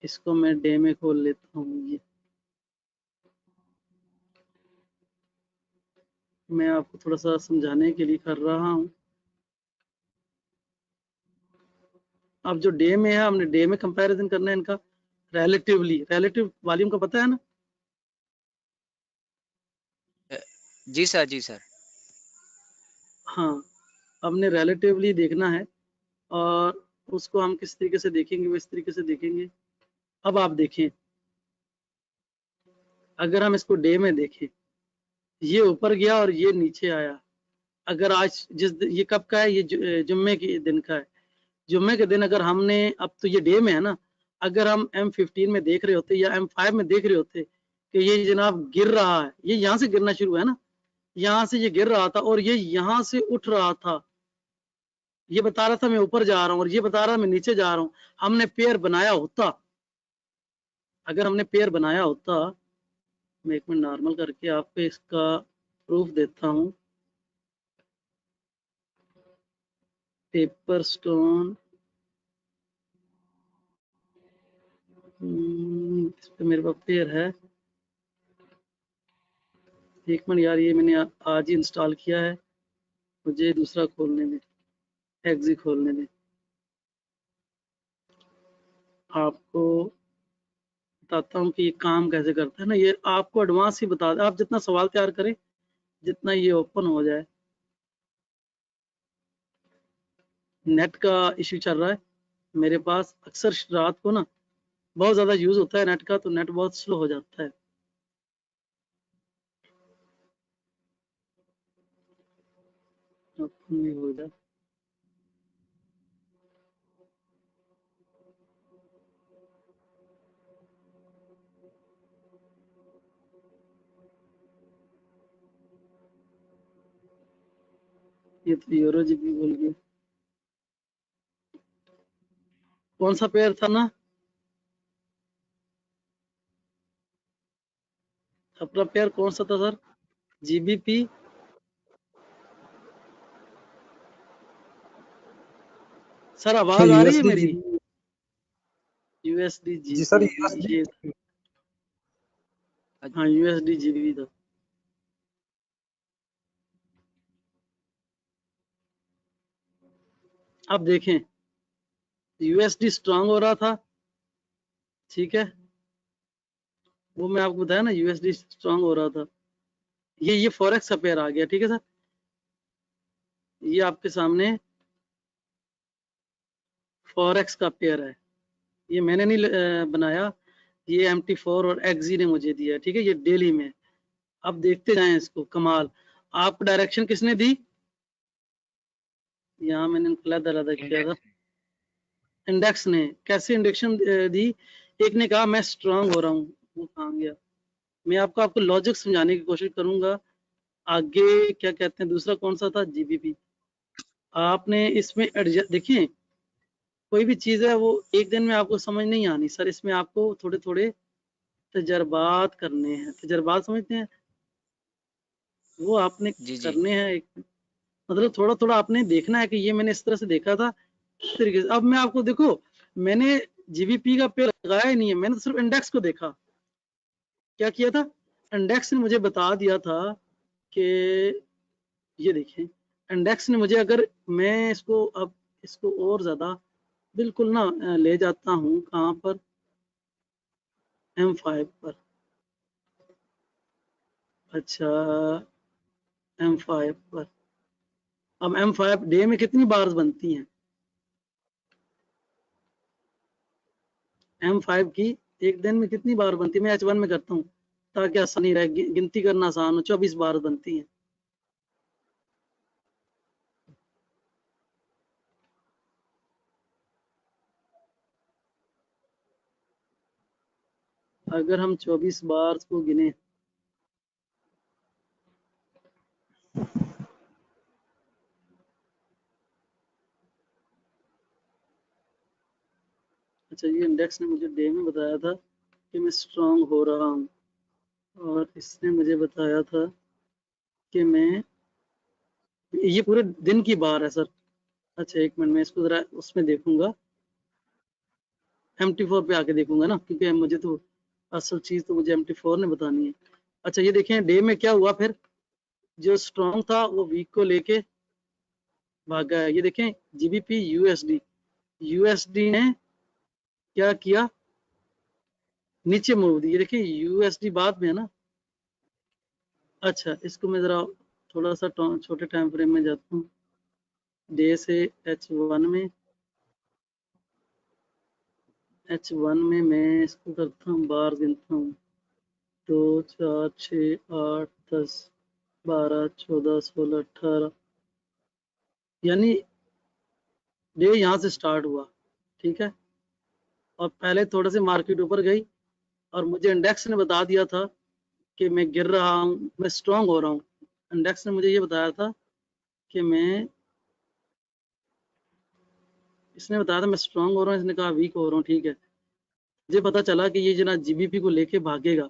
Speaker 2: इसको मैं डे में खोल लेता हूँ। ये मैं आपको थोड़ा सा समझाने के लिए कर रहा हूँ। अब जो डे में है, हमने डे में कंपैरिजन करना है इनका रिलेटिव वॉल्यूम का पता है ना?
Speaker 3: जी सर, जी सर।
Speaker 2: हाँ, हमने रिलेटिवली देखना है और उसको हम किस तरीके से देखेंगे, वो इस तरीके से देखेंगे। अब आप देखें, अगर हम इसको डे में देखें, ये ऊपर गया और ये नीचे आया। अगर आज ये कब का है, ये जुम्मे के दिन का है। जुम्मे के दिन अगर हमने, अब तो ये डे में है ना, अगर हम M15 में देख रहे होते या M5 में देख रहे होते कि ये जनाब गिर रहा है, ये यहाँ से गिरना शुरू है ना, यहाँ से ये गिर रहा था और ये यहाँ से उठ रहा था, ये बता रहा था मैं ऊपर जा रहा हूँ और ये बता रहा मैं नीचे जा रहा हूँ। हमने पेयर बनाया होता, अगर हमने पेयर बनाया होता, मैं एक मिनट नॉर्मल करके आपको इसका प्रूफ देता हूँ। पेपर स्टोन, इस पे मेरे पास पेयर है। एक मिनट यार, ये मैंने आज ही इंस्टॉल किया है, मुझे दूसरा खोलने में, एक्सी खोलने में। आपको बताता हूँ कि ये काम कैसे करता है ना, ये आपको एडवांस ही बता दे। आप जितना सवाल तैयार करें, जितना ये ओपन हो जाए। नेट का इश्यू चल रहा है मेरे पास, अक्सर रात को ना बहुत ज़्यादा यूज़ होता है नेट का, तो नेट बहुत स्लो हो जाता है। ओपन भी हो जाए। ये तो यूरो जीबी बोल गया। कौन सा पेयर था ना अपना पेयर, कौन सा था सर? जीबीपी, सर आवाज आ रही है
Speaker 4: यूएसडी
Speaker 2: मेरी?
Speaker 4: जी।
Speaker 2: यूएसडी
Speaker 4: जी सर,
Speaker 2: जीबी, ये
Speaker 4: यूएसडी।
Speaker 2: हाँ यूएसडी जीबी था। अब देखें, यूएसडी स्ट्रांग हो रहा था, ठीक है, वो मैं आपको बताया ना, यूएसडी स्ट्रांग हो रहा था। ये फॉरेक्स का पेयर आ गया, ठीक है सर, ये आपके सामने फॉरेक्स का पेयर है। ये मैंने नहीं बनाया, ये MT4 और एक्जी ने मुझे दिया, ठीक है, ये डेली में। अब देखते जाएं इसको, कमाल। आपको डायरेक्शन किसने दी? यहाँ मैंने अलग किया था, इंडेक्स ने। कैसे इंडेक्शन दी? एक ने कहा मैं स्ट्रांग हो रहा हूँ, वो कहाँ गया? मैं आपको लॉजिक समझाने की कोशिश करूंगा। आगे क्या कहते हैं, दूसरा कौन सा था? जीबीपी। आपने इसमें देखिए, कोई भी चीज है वो एक दिन में आपको समझ नहीं आनी सर, इसमें आपको थोड़े थोड़े तजर्बात करने हैं। तजर्बात समझते हैं, वो आपने
Speaker 3: जी जी।
Speaker 2: करने हैं। एक मतलब थोड़ा थोड़ा आपने देखना है कि ये मैंने इस तरह से देखा था, इस तरीके से। अब मैं आपको, देखो, मैंने जीबीपी का पेड़ लगाया ही नहीं है, मैंने तो सिर्फ इंडेक्स को देखा। क्या किया था? इंडेक्स ने मुझे बता दिया था कि ये देखें, इंडेक्स ने मुझे, अगर मैं इसको अब इसको और ज्यादा बिल्कुल ना ले जाता हूँ, कहाँ पर? M5 पर। अच्छा, M5 पर। अब M5 डे में कितनी बार्स बनती हैं? M5 की एक दिन में कितनी बार बनती है? मैं H1 में करता हूँ ताकि आसानी रहे, गिनती करना आसान हो। 24 बार बनती है। अगर हम 24 बार को गिने, अच्छा ये इंडेक्स ने मुझे डे में बताया था कि मैं स्ट्रांग हो रहा हूँ, और इसने मुझे बताया था कि मैं, ये पूरे दिन की बार है सर। अच्छा एक मिनट, मैं इसको जरा उसमें देखूंगा, MT4 पे आके देखूंगा ना, क्योंकि मुझे तो असल चीज तो मुझे MT4 ने बतानी है। अच्छा ये देखें डे में क्या हुआ फिर, जो स्ट्रांग था वो वीक को लेके भागा है। ये देखें GBP USD ने क्या किया, नीचे मूव दी। ये देखिए USD बाद में है ना। अच्छा इसको मैं जरा थोड़ा सा छोटे टाइम फ्रेम में जाता हूँ, डे से H1 में। H1 में मैं इसको करता हूँ, बार गिनता हूँ, 2 4 6 8 10 12 14 16 18, यानी डे यहाँ से स्टार्ट हुआ, ठीक है। और पहले थोड़े से मार्केट ऊपर गई, और मुझे इंडेक्स ने बता दिया था कि मैं गिर रहा हूँ, मैं स्ट्रांग हो रहा हूँ। इंडेक्स ने मुझे ये बताया था कि इसने बताया था मैं स्ट्रांग हो रहा हूँ, इसने कहा वीक हो रहा हूँ, ठीक है। मुझे पता चला कि ये जना GBP को लेके भागेगा।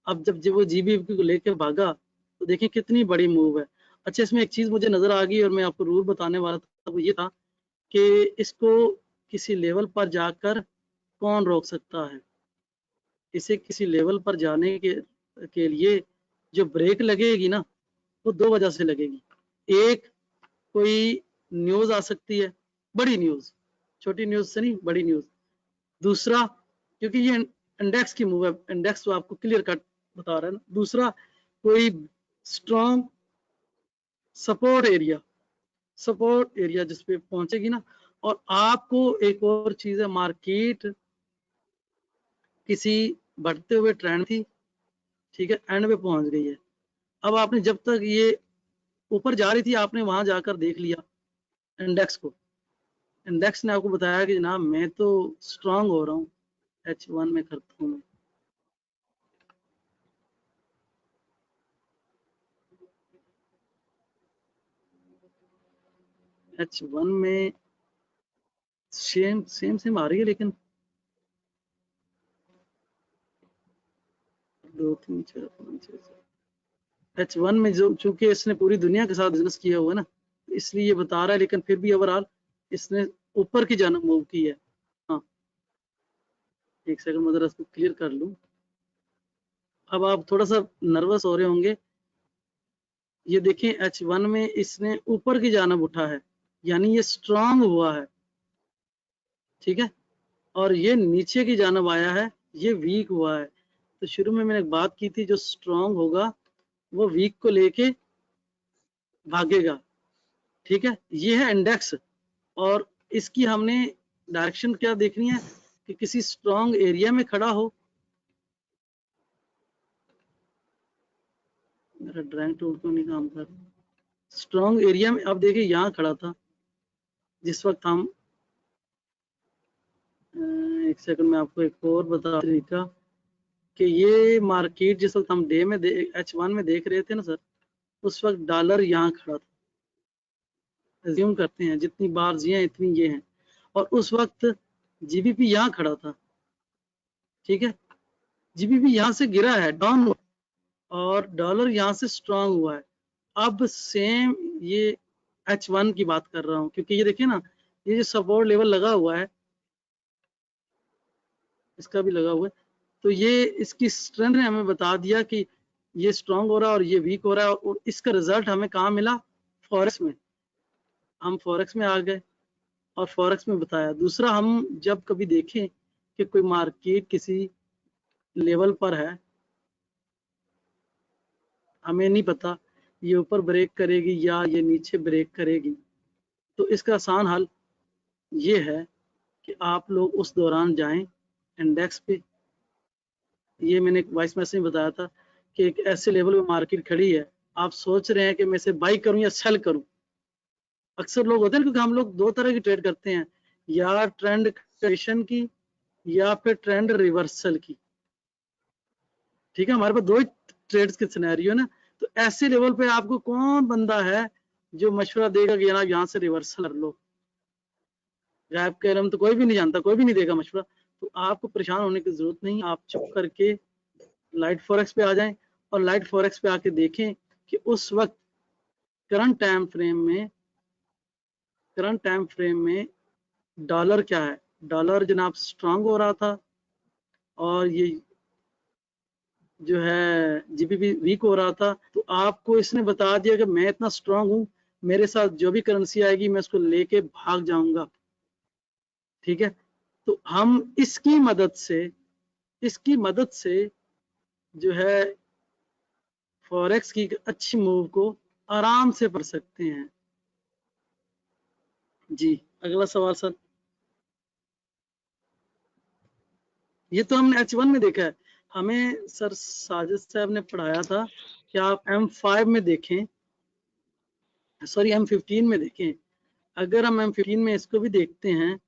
Speaker 2: अब जब वो GBP को लेके भागा तो देखिए कितनी बड़ी मूव है। अच्छा इसमें एक चीज मुझे नजर आ गई और मैं आपको रूल बताने वाला था, वो ये था कि इसको किसी लेवल पर जाकर कौन रोक सकता है। इसे किसी लेवल पर जाने के लिए जो ब्रेक लगेगी ना, वो 2 वजह से लगेगी। एक, कोई न्यूज आ सकती है, बड़ी न्यूज, छोटी न्यूज से नहीं, बड़ी न्यूज। दूसरा, क्योंकि ये इंडेक्स की मूव है, इंडेक्स तो आपको क्लियर कट बता रहा है ना। दूसरा, कोई स्ट्रॉन्ग सपोर्ट एरिया जिस पे पहुंचेगी ना। और आपको एक और चीज है, मार्केट किसी बढ़ते हुए ट्रेंड थी, ठीक है, एंड पे पहुंच गई है। अब आपने जब तक ये ऊपर जा रही थी, आपने वहां जाकर देख लिया इंडेक्स को, इंडेक्स ने आपको बताया कि जनाब मैं तो स्ट्रांग हो रहा हूँ, H1 में करता हूँ मैं। H1 में सेम आ रही है, लेकिन 2 3 4 5 6 H1 में जो, चूंकि इसने पूरी दुनिया के साथ बिजनेस किया हुआ है ना, इसलिए ये बता रहा है। लेकिन फिर भी ओवरऑल इसने ऊपर की जानब मूव की है। हाँ एक सेकंड मैं जरा इसको क्लियर कर लूं। अब आप थोड़ा सा नर्वस हो रहे होंगे। ये देखिए H1 में इसने ऊपर की जानब उठा है, यानी ये स्ट्रांग हुआ है, ठीक है। और ये नीचे की जानब आया है, ये वीक हुआ है। तो शुरू में मैंने एक बात की थी, जो स्ट्रांग होगा वो वीक को लेके भागेगा, ठीक है। ये है इंडेक्स, और इसकी हमने डायरेक्शन क्या देखनी है कि किसी स्ट्रांग एरिया में खड़ा हो। मेरा ड्राइंग टूल क्यों नहीं काम कर रहा? स्ट्रांग एरिया में, अब देखिए यहाँ खड़ा था जिस वक्त हम, एक सेकंड में आपको एक और बता तरीका कि ये मार्केट जिस वक्त हम डे में H1 में देख रहे थे ना सर, उस वक्त डॉलर यहाँ खड़ा था। एज्यूम करते हैं जितनी बार जिए इतनी ये हैं, और उस वक्त GBP यहाँ खड़ा था, ठीक है। GBP यहाँ से गिरा है डाउन, और डॉलर यहाँ से स्ट्रांग हुआ है। अब सेम ये H1 की बात कर रहा हूँ, क्योंकि ये देखिए ना, ये जो सपोर्ट लेवल लगा हुआ है, इसका भी लगा हुआ है, तो ये इसकी स्ट्रेंथ ने हमें बता दिया कि ये स्ट्रांग हो रहा है और ये वीक हो रहा है। और इसका रिजल्ट हमें कहाँ मिला? फॉरेक्स में। हम फॉरेक्स में आ गए और फॉरेक्स में बताया। दूसरा, हम जब कभी देखें कि कोई मार्केट किसी लेवल पर है, हमें नहीं पता ये ऊपर ब्रेक करेगी या ये नीचे ब्रेक करेगी, तो इसका आसान हल ये है कि आप लोग उस दौरान जाएं इंडेक्स पे ये मैंने वॉइस मैसेज में बताया था कि एक ऐसे लेवल पे मार्केट खड़ी है, आप सोच रहे हैं कि मैं इसे बाई करूं या सेल करूं। अक्सर लोग होते हैं, क्योंकि हम लोग दो तरह की ट्रेड करते हैं, या ट्रेंड क्रिएशन की या फिर ट्रेंड रिवर्सल की। ठीक है, हमारे पास दो ही ट्रेड्स के सिनेरियो है ना। तो ऐसे लेवल पे आपको कौन बंदा है जो मशवरा देगा कि जनाब यहाँ से रिवर्सल कर लो? गायब के इल्म तो कोई भी नहीं जानता, कोई भी नहीं देगा मशवरा। तो आपको परेशान होने की जरूरत नहीं, आप चुप करके लाइट फॉरेक्स पे आ जाएं और लाइट फॉरेक्स पे आके देखें कि उस वक्त करंट टाइम फ्रेम में डॉलर क्या है। डॉलर जनाब स्ट्रांग हो रहा था और ये जो है जीबीपी वीक हो रहा था। तो आपको इसने बता दिया कि मैं इतना स्ट्रांग हूं, मेरे साथ जो भी करेंसी आएगी मैं उसको लेके भाग जाऊंगा। ठीक है, तो हम इसकी मदद से जो है फॉरेक्स की अच्छी मूव को आराम से पढ़ सकते हैं। जी, अगला सवाल सर। ये तो हमने H1 में देखा है। हमें सर साजिद साहब ने पढ़ाया था कि आप M5 में देखें, सॉरी M15 में देखें। अगर हम M15 में इसको भी देखते हैं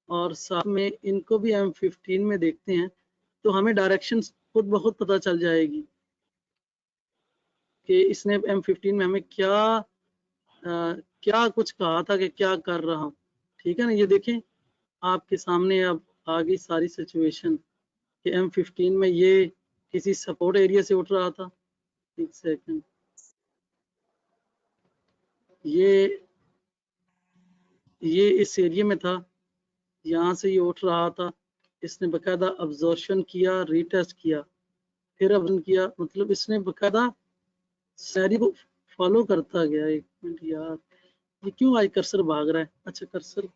Speaker 2: और साथ में इनको भी M15 में देखते हैं तो हमें डायरेक्शन खुद ब खुद पता चल जाएगी कि इसने M15 में हमें क्या कुछ कहा था कि क्या कर रहा हूँ। ठीक है ना, ये देखें आपके सामने अब आ गई सारी सिचुएशन कि M15 में ये किसी सपोर्ट एरिया से उठ रहा था। एक सेकंड, ये इस एरिया में था, यहाँ से ये उठ रहा था, इसने बकायदा अब्जॉर्प्शन किया, रीटेस्ट किया, फिर अब किया, मतलब इसने बकायदा सैरी को फॉलो करता गया। एक मिनट यार, ये क्यों आज कर्सर भाग रहा है? अच्छा कर्सर,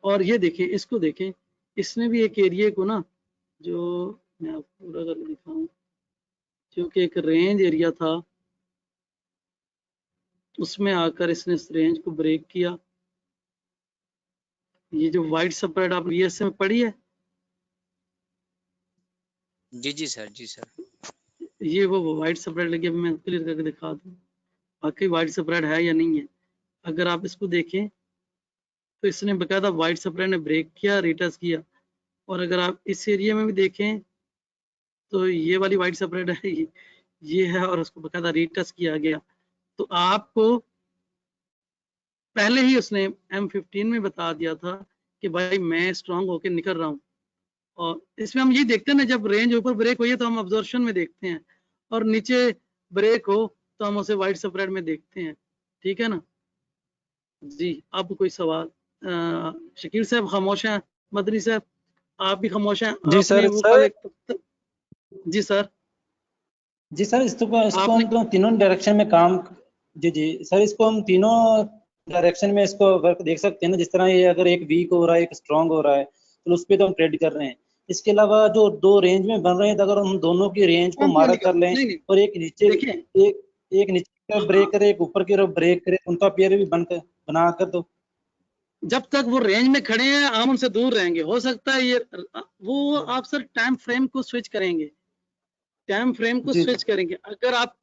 Speaker 2: और ये देखें, इसको देखें, इसने भी एक एरिया को ना, जो मैं आपको पूरा करके दिखाऊं, क्योंकि एक रेंज एरिया था उसमें आकर इसने इस रेंज को ब्रेक किया। ये जो वाइट स्प्रेड आप VSA में पढ़ी है,
Speaker 3: जी सर, जी सर।
Speaker 2: ये वो वाइट स्प्रेड लगी, मैं क्लियर करके दिखा दूं वाकई वाइट स्प्रेड है या नहीं है। अगर आप इसको देखें तो इसने बकायदा वाइट स्प्रेड ने ब्रेक किया, रिटर्स किया। और अगर आप इस एरिया में भी देखें तो ये वाली वाइट स्प्रेड है, ये है, और उसको बकायदा रिटर्स किया गया। तो आपको पहले ही उसने M15 में बता दिया था कि भाई मैं स्ट्रांग होकर निकल रहा हूँ। और इसमें हम ये देखते हैं ना, जब रेंज ऊपर ब्रेक हुई है तो हम अब्जॉर्प्शन में देखते हैं, और नीचे ब्रेक हो तो हम उसे वाइट स्प्रेड में देखते हैं। ठीक है ना जी। अब कोई सवाल? शकील साहब खामोश हैं, मदनी साहब आप भी खामोश हैं,
Speaker 4: जी
Speaker 2: आपने
Speaker 4: सर।
Speaker 2: वो कल जी सर,
Speaker 4: जी सर, इसको
Speaker 2: आपने
Speaker 4: हम तो तीनों डायरेक्शन में काम, जी सर, इसको हम तीनों डायरेक्शन में इसको वर्क देख सकते हैं ना। जिस तरह ये अगर एक वीक हो रहा है, एक स्ट्रांग हो रहा है, तो उस पर तो हम ट्रेड कर रहे हैं। इसके अलावा जो दो रेंज में बन रहे हैं, तो अगर हम दोनों की रेंज को मार्क कर लें
Speaker 2: नहीं,
Speaker 4: और एक नीचे
Speaker 2: देखिए
Speaker 4: एक नीचे का ब्रेक करे, एक ऊपर की तरफ ब्रेक करे, उनका पेयर भी बनाकर दो।
Speaker 2: जब तक वो रेंज में खड़े हैं हम उनसे दूर रहेंगे। हो सकता है ये वो आप सर टाइम फ्रेम को स्विच करेंगे, अगर आप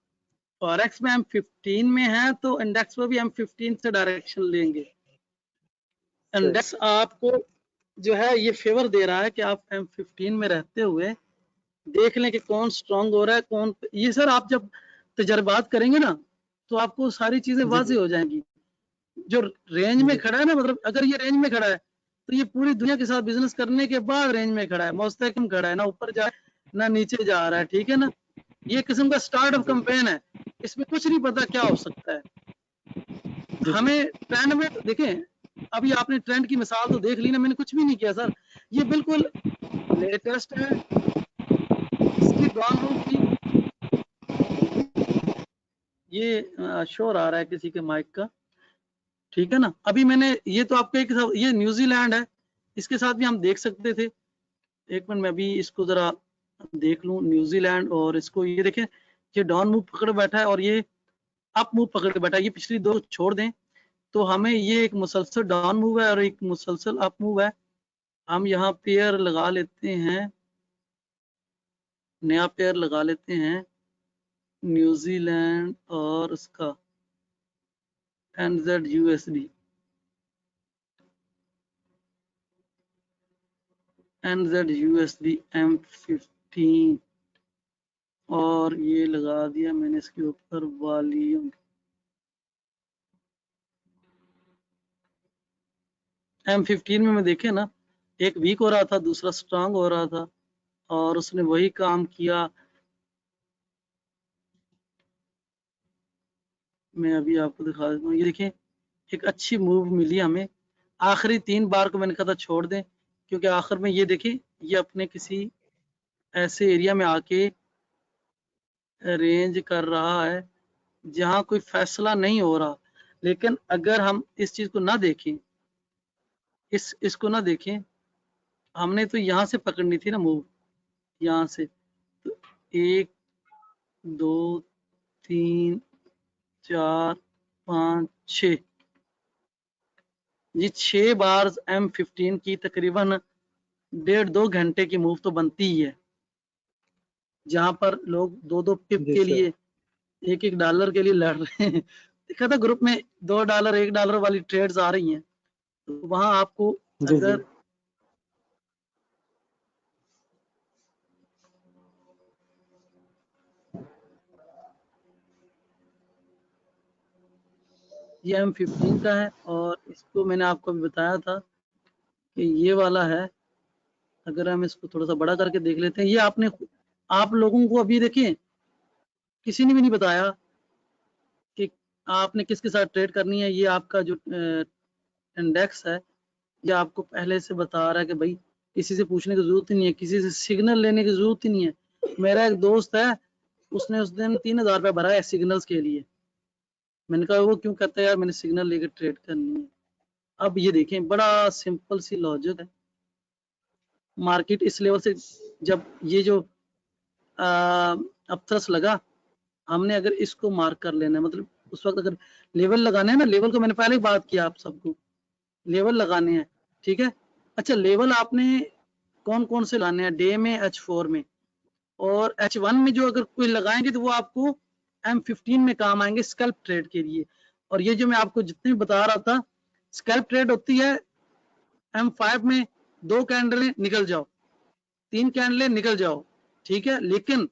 Speaker 2: फॉरेक्स में M15 में है तो इंडेक्स में भी M15 से डायरेक्शन लेंगे। इंडेक्स आपको जो है ये फेवर दे रहा है कि आप M15 में रहते हुए देख लें कि कौन स्ट्रांग हो रहा है, कौन। ये सर आप जब तजर्बात करेंगे ना तो आपको सारी चीजें वाज़ेह हो जाएंगी। जो रेंज में खड़ा है ना, मतलब अगर ये रेंज में खड़ा है तो ये पूरी दुनिया के साथ बिजनेस करने के बाद रेंज में खड़ा है, मुस्तहकम खड़ा है, ना ऊपर जा ना नीचे जा रहा है। ठीक है ना, ये किस्म का स्टार्ट ऑफ कैंपेन है, इसमें कुछ नहीं पता क्या हो सकता है। हमें ट्रेंड में देखें, अभी आपने ट्रेंड की मिसाल तो देख ली ना, मैंने कुछ भी नहीं किया सर, ये बिल्कुल लेटेस्ट है। इसकी डॉन रूट की ये शोर आ रहा है किसी के माइक का। ठीक है ना, अभी मैंने ये तो आपको एक, ये न्यूजीलैंड है, इसके साथ भी हम देख सकते थे। एक मिनट मैं अभी इसको जरा देख लूं, न्यूजीलैंड, और इसको ये देखें, ये डाउन मूव पकड़ बैठा है और ये अप मूव पकड़ बैठा है। ये पिछली दो छोड़ दें तो हमें ये एक मुसलसल डाउन मूव है और एक मुसलसल अप मूव है। हम यहाँ पेयर लगा लेते हैं, नया पेयर लगा लेते हैं न्यूजीलैंड और उसका NZUSD, NZUSD M15, और ये लगा दिया मैंने इसके ऊपर वॉल्यूम। M15 में मैं देखे ना, एक वीक हो रहा था, दूसरा स्ट्रांग हो रहा था, और उसने वही काम किया। मैं अभी आपको दिखा देता हूँ, ये देखिए एक अच्छी मूव मिली हमें। आखिरी 3 बार को मैंने कहा था छोड़ दें, क्योंकि आखिर में ये देखिए ये अपने किसी ऐसे एरिया में आके रेंज कर रहा है जहां कोई फैसला नहीं हो रहा। लेकिन अगर हम इस चीज को ना देखें, इसको ना देखें, हमने तो यहाँ से पकड़नी थी ना मूव, यहाँ से। तो 1 2 3 4 5 6, ये 6 बार M15 की तकरीबन 1.5-2 घंटे की मूव तो बनती ही है, जहां पर लोग 2-2 पिप के लिए, $1 के लिए लड़ रहे हैं। देखा था ग्रुप में $2 $1 वाली ट्रेड्स आ रही हैं, तो वहां आपको अगर ये M15 का है, और इसको मैंने आपको अभी बताया था कि ये वाला है। अगर हम इसको थोड़ा सा बड़ा करके देख लेते हैं, ये आप लोगों को अभी देखिए किसी ने भी नहीं बताया कि आपने किसके साथ ट्रेड करनी है। ये आपका जो इंडेक्स है, ये आपको पहले से बता रहा है कि भाई किसी से पूछने की जरूरत ही नहीं है, किसी से सिग्नल लेने की जरूरत ही नहीं है। मेरा एक दोस्त है, उसने उस दिन 3000 रुपये भरा है सिग्नल्स के लिए। मैंने कहा वो क्यों करता है यार, मैंने सिग्नल लेकर ट्रेड करनी है। अब ये देखें, बड़ा सिंपल सी लॉजिक है। मार्केट इस लेवल से जब ये जो अपथ्रस्ट लगा, हमने अगर इसको मार्क कर लेना है, मतलब उस वक्त अगर लेवल लगाने हैं ना, लेवल को मैंने पहले ही बात किया आप सबको, लेवल लगाने हैं, ठीक है। अच्छा, लेवल आपने कौन कौन से लाने हैं? डे में, H4 में और H1 में। जो अगर कोई लगाएंगे तो वो आपको M15 में काम आएंगे स्कैल्प ट्रेड के लिए। और ये जो मैं आपको जितने बता रहा था, स्कैल्प ट्रेड होती है M5 में 2 कैंडलें निकल जाओ, 3 कैंडलें निकल जाओ, ठीक है। लेकिन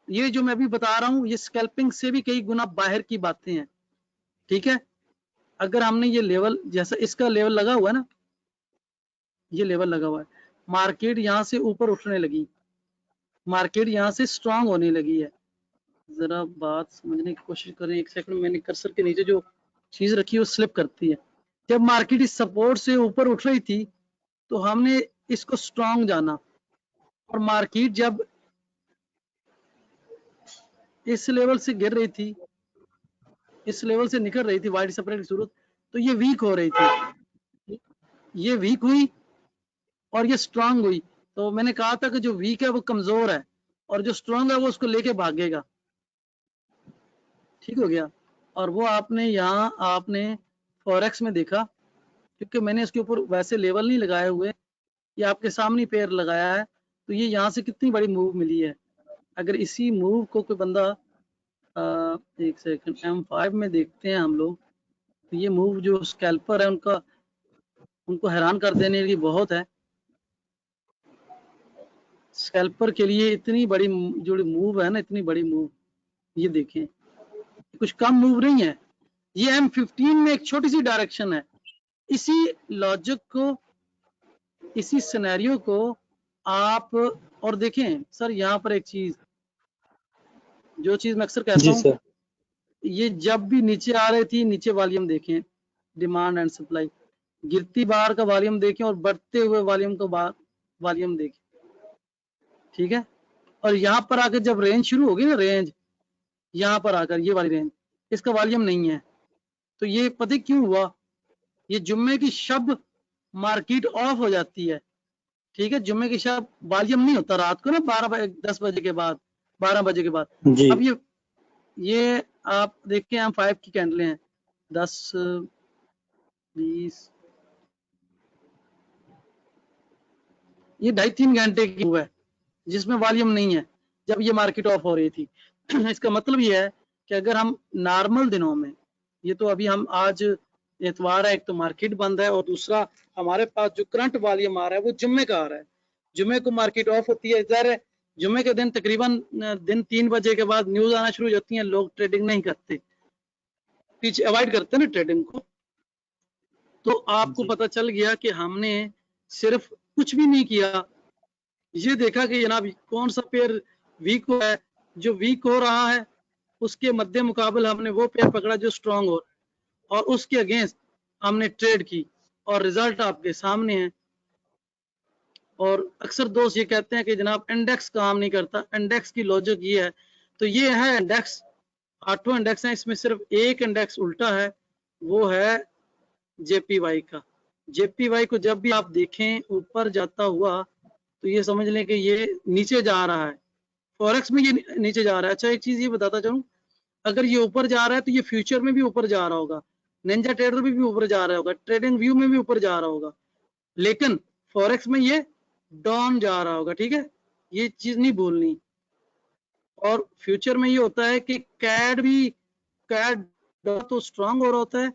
Speaker 2: ये जो मैं अभी बता रहा हूँ, ये स्कैल्पिंग से भी कई गुना बाहर की बातें हैं, ठीक है। अगर हमने ये लेवल, जैसा इसका लेवल लगा हुआ है ना, ये लेवल लगा हुआ है, मार्केट यहाँ से ऊपर उठने लगी, मार्केट यहाँ से स्ट्रांग होने लगी है। जरा बात समझने की कोशिश करें, एक सेकंड। मैंने कर्सर के नीचे जो चीज रखी है वो स्लिप करती है। जब मार्केट इस सपोर्ट से ऊपर उठ रही थी तो हमने इसको स्ट्रांग जाना, और मार्केट जब इस लेवल से गिर रही थी, इस लेवल से निकल रही थी वाइड स्प्रेड की सूरत, तो ये वीक हो रही थी, ये वीक हुई और ये स्ट्रांग हुई। तो मैंने कहा था कि जो वीक है वो कमजोर है, और जो स्ट्रांग है वो उसको लेके भागेगा, ठीक हो गया। और वो आपने यहाँ आपने फॉरेक्स में देखा, क्योंकि मैंने इसके ऊपर वैसे लेवल नहीं लगाए हुए, ये आपके सामने पैर लगाया है, तो ये यहाँ से कितनी बड़ी मूव मिली है। अगर इसी मूव को कोई बंदा एक सेकंड M5 में देखते हैं हम लोग, तो ये मूव जो स्कैल्पर है उनको हैरान कर देने की बहुत है। स्कैल्पर के लिए इतनी बड़ी जो मूव है ना, इतनी बड़ी मूव, ये देखें कुछ कम मूव नहीं है। ये M15 में एक छोटी सी डायरेक्शन है। इसी लॉजिक को, इसी सिनेरियो को आप और देखें सर, यहाँ पर एक चीज, जो चीज मैं अक्सर कहता हूँ, ये जब भी नीचे आ रही थी, नीचे वॉल्यूम देखें, डिमांड एंड सप्लाई, गिरती बार का वॉल्यूम देखें और बढ़ते हुए वॉल्यूम का वॉल्यूम देखें, ठीक है। और यहाँ पर आकर जब रेंज शुरू होगी ना, रेंज यहाँ पर आकर ये वाली रेंज, इसका वॉल्यूम नहीं है। तो ये पता क्यों हुआ? ये जुम्मे की शब मार्केट ऑफ हो जाती है, ठीक है। जुम्मे की शब वॉल्यूम नहीं होता रात को ना, 10 बजे के बाद, 12 बजे के बाद। अब ये आप देख के M5 की कैंडलें हैं, 10 20 ये 2.5-3 घंटे की हुआ है जिसमें वॉल्यूम नहीं है जब ये मार्केट ऑफ हो रही थी। इसका मतलब ये है कि अगर हम नॉर्मल दिनों में, ये तो अभी हम आज इतवार है, एक तो मार्केट बंद है और दूसरा हमारे पास जो करंट वॉल्यूम आ रहा है वो जुम्मे का आ रहा है। जुम्मे को मार्केट ऑफ होती है, ज़ाहिर है जुम्मे के दिन तकरीबन दिन 3 बजे के बाद न्यूज आना शुरू हो जाती है, लोग ट्रेडिंग नहीं करते, पीछे अवॉइड करते हैं ना ट्रेडिंग को। तो आपको
Speaker 4: जी।
Speaker 2: पता चल गया कि हमने सिर्फ कुछ भी नहीं किया, ये देखा कि जनाब कौन सा पेयर वीक हुआ है, जो वीक हो रहा है उसके मद्दे मुकाबल हमने वो पेयर पकड़ा जो स्ट्रांग हो रहा है और उसके अगेंस्ट हमने ट्रेड की और रिजल्ट आपके सामने है। और अक्सर दोस्त ये कहते हैं कि जनाब इंडेक्स काम नहीं करता, इंडेक्स की लॉजिक ये है, तो ये है इंडेक्स, 8 इंडेक्स हैं, इसमें सिर्फ एक इंडेक्स उल्टा है, वो है जेपीवाई का। जेपीवाई को जब भी आप देखें ऊपर जाता हुआ तो ये समझ लें कि ये नीचे जा रहा है, फॉरेक्स में ये नीचे जा रहा है। अच्छा एक चीज ये बताता चलूं, अगर ये ऊपर जा रहा है तो ये फ्यूचर में भी ऊपर जा रहा होगा, निंजा ट्रेडर में भी ऊपर जा रहा होगा, ट्रेडिंग व्यू में भी ऊपर जा रहा होगा, लेकिन फॉरेक्स में ये डाउन जा रहा होगा। ठीक है, ये चीज नहीं भूलनी। और फ्यूचर में ये होता है कि कैड तो स्ट्रांग हो रहा होता है,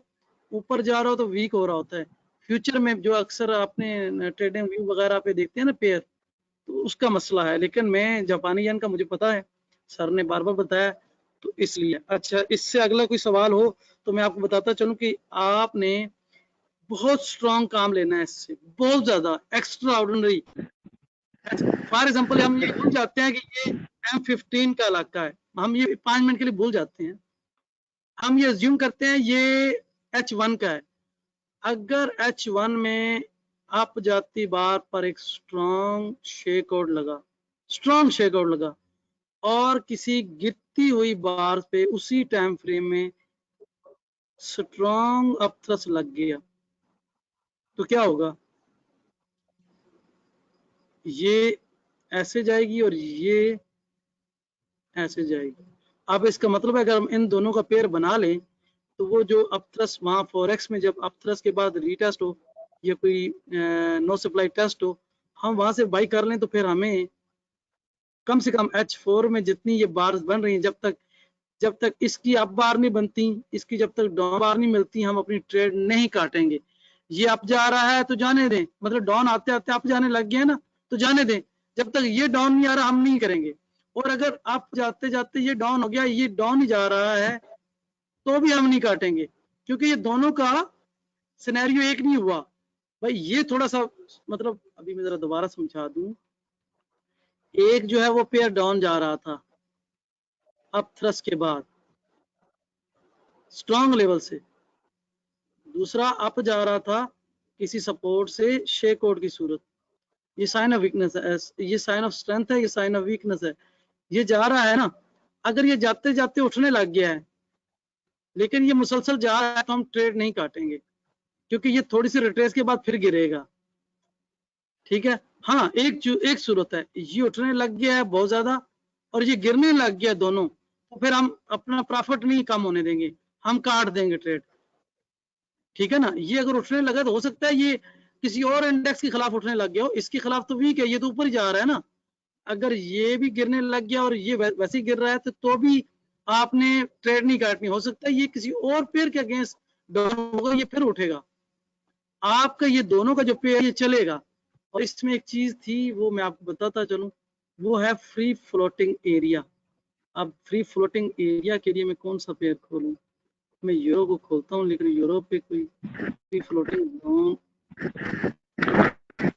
Speaker 2: ऊपर जा रहा हो तो वीक हो रहा होता है। फ्यूचर में जो अक्सर आपने ट्रेडिंग व्यू वगैरह पे देखते हैं ना पेयर, तो उसका मसला है, लेकिन मैं जापानी येन का मुझे पता है, सर ने बार बार बताया, तो इसलिए। अच्छा इससे अगला कोई सवाल हो तो मैं आपको बताता चलूं कि आपने बहुत स्ट्रांग काम लेना है इससे, बहुत ज्यादा एक्स्ट्रा ऑर्डिनरी। फॉर एग्जाम्पल हम ये भूल जाते हैं कि ये M15 का इलाका है, हम ये 5 मिनट के लिए भूल जाते हैं, हम ये अज्यूम करते हैं ये H1 का है। अगर H1 में आप जाती बार पर एक स्ट्रॉन्ग शेकआउट लगा, स्ट्रॉन्ग शेकआउट लगा और किसी गिरती हुई बार पे उसी टाइम फ्रेम में स्ट्रॉन्ग अपथ्रस्ट लग गया तो क्या होगा, ये ऐसे जाएगी और ये ऐसे जाएगी। अब इसका मतलब है अगर हम इन दोनों का पेयर बना लें तो वो जो अपथ्रस्ट वहां फॉरेक्स में जब अपथ्रस्ट के बाद रीटेस्ट हो या कोई नो सप्लाई टेस्ट हो, हम वहां से बाई कर लें तो फिर हमें कम से कम H4 में जितनी ये बार्स बन रही हैं, जब तक इसकी अप बार नहीं बनती, इसकी जब तक डाउन बार नहीं मिलती, हम अपनी ट्रेड नहीं काटेंगे। ये अप जा रहा है तो जाने दें, मतलब डाउन आते आते अप जाने लग गया ना तो जाने दें, जब तक ये डाउन नहीं आ रहा हम नहीं करेंगे। और अगर अप जाते जाते ये डाउन हो गया, ये डाउन ही जा रहा है, तो भी हम नहीं काटेंगे, क्योंकि ये दोनों का सिनेरियो एक नहीं हुआ भाई। ये थोड़ा सा मतलब अभी मैं जरा दोबारा समझा दूं, एक जो है वो पेयर डाउन जा रहा था अप थ्रस्ट के बाद स्ट्रॉन्ग लेवल से, दूसरा अप जा रहा था किसी सपोर्ट से शेकआउट की सूरत। ये साइन ऑफ वीकनेस है, ये साइन ऑफ स्ट्रेंथ है, ये साइन ऑफ वीकनेस है। ये जा रहा है ना, अगर ये जाते जाते उठने लग गया है लेकिन ये मुसलसल जा रहा है तो हम ट्रेड नहीं काटेंगे, क्योंकि ये थोड़ी सी रिट्रेस के बाद फिर गिरेगा। ठीक है, हाँ एक सूरत है, ये उठने लग गया है बहुत ज्यादा और ये गिरने लग गया दोनों, तो फिर हम अपना प्रॉफिट नहीं कम होने देंगे, हम काट देंगे ट्रेड। ठीक है ना, ये अगर उठने लगा तो हो सकता है ये किसी और इंडेक्स के खिलाफ उठने लग गया हो, इसके खिलाफ तो वीक है, ये तो ऊपर ही जा रहा है ना। अगर ये भी गिरने लग गया और ये वैसे ही गिर रहा है तो भी आपने ट्रेड नहीं काटनी, हो सकता है ये किसी और पेयर के अगेंस्ट डाउन होगा, ये फिर उठेगा, आपका ये दोनों का जो पेयर ये चलेगा। और इसमें एक चीज थी वो मैं आपको बताता चलूं, वो है फ्री फ्लोटिंग एरिया। अब फ्री फ्लोटिंग एरिया के लिए मैं कौन सा पेयर खोलूं, मैं यूरो को खोलता हूं, लेकिन यूरो पे कोई free floating zone,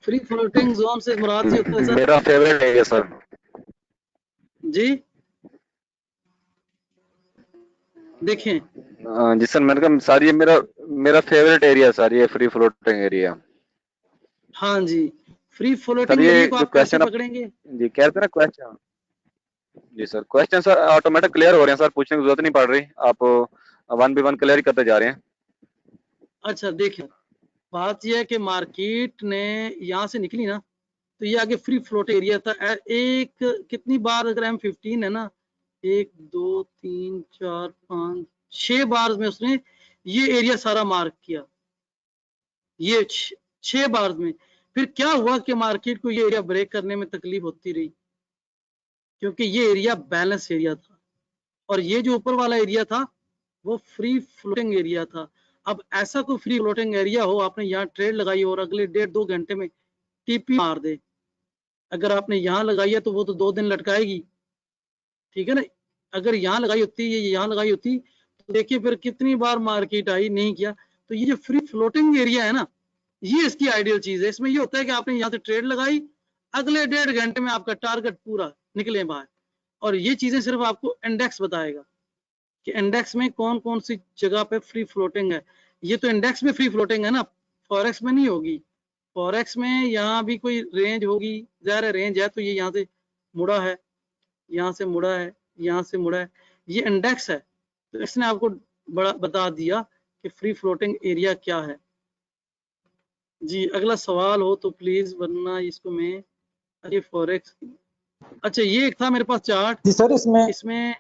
Speaker 2: free floating zone से मुराद ये होता है सर,
Speaker 5: मेरा फेवरेट एरिया सर
Speaker 2: जी देखें।
Speaker 5: जी सर, मैंने कहा सर ये मेरा फेवरेट एरिया सर, ये फ्री फ्लोटिंग एरिया।
Speaker 2: हाँ जी, फ्री
Speaker 5: सर
Speaker 2: फ्लोटिंग
Speaker 5: ये
Speaker 2: एरिया को
Speaker 5: जो
Speaker 2: आप कैसे
Speaker 5: क्वेश्चन
Speaker 2: पकड़ेंगे?
Speaker 5: जी कह रहे थे ना क्वेश्चन, जी sir question sir automatic clear हो रहे हैं सर, पूछने की जरूरत नहीं पड़ रही, आप 1 by 1 क्लियर करते जा रहे हैं। अच्छा
Speaker 2: देखिए बात यह है कि मार्केट ने यहाँ से निकली ना तो ये आगे फ्री फ्लोट एरिया था, एक कितनी बार अगर M15 है ना, 1 2 3 4 5 6 बार में उसने ये एरिया सारा मार्क किया, ये 6 बार में। फिर क्या हुआ कि मार्केट को ये एरिया ब्रेक करने में तकलीफ होती रही, क्योंकि ये एरिया बैलेंस एरिया था और ये जो ऊपर वाला एरिया था वो फ्री फ्लोटिंग एरिया था। अब ऐसा कोई फ्री फ्लोटिंग एरिया हो, आपने यहाँ ट्रेड लगाई और अगले 1.5-2 घंटे में टीपी मार दे, अगर आपने यहाँ लगाई है तो वो तो 2 दिन लटकाएगी, ठीक है ना। अगर यहाँ लगाई होती, ये यहाँ लगाई होती, तो देखिए फिर कितनी बार मार्केट आई, नहीं किया। तो ये जो फ्री फ्लोटिंग एरिया है ना, ये इसकी आइडियल चीज है। इसमें ये होता है कि आपने यहाँ से ट्रेड लगाई, अगले 1.5 घंटे में आपका टारगेट पूरा निकले बाहर। और ये चीजें सिर्फ आपको इंडेक्स बताएगा कि इंडेक्स में कौन कौन सी जगह पे फ्री फ्लोटिंग है। ये तो इंडेक्स में फ्री फ्लोटिंग है ना, फॉरेक्स में नहीं होगी। फॉरेक्स में यहाँ भी कोई रेंज होगी, ज़ाहिर है रेंज है, तो ये यहाँ से मुड़ा है, यहाँ से मुड़ा है, यहाँ से मुड़ा है, ये इंडेक्स है। तो इसने आपको बड़ा बता दिया कि फ्री फ्लोटिंग एरिया क्या है। जी अगला सवाल हो तो प्लीज, वरना इसको मैं, अरे फॉरेक्स, अच्छा ये एक था मेरे पास चार्ट।
Speaker 4: जी सर,
Speaker 2: इसमें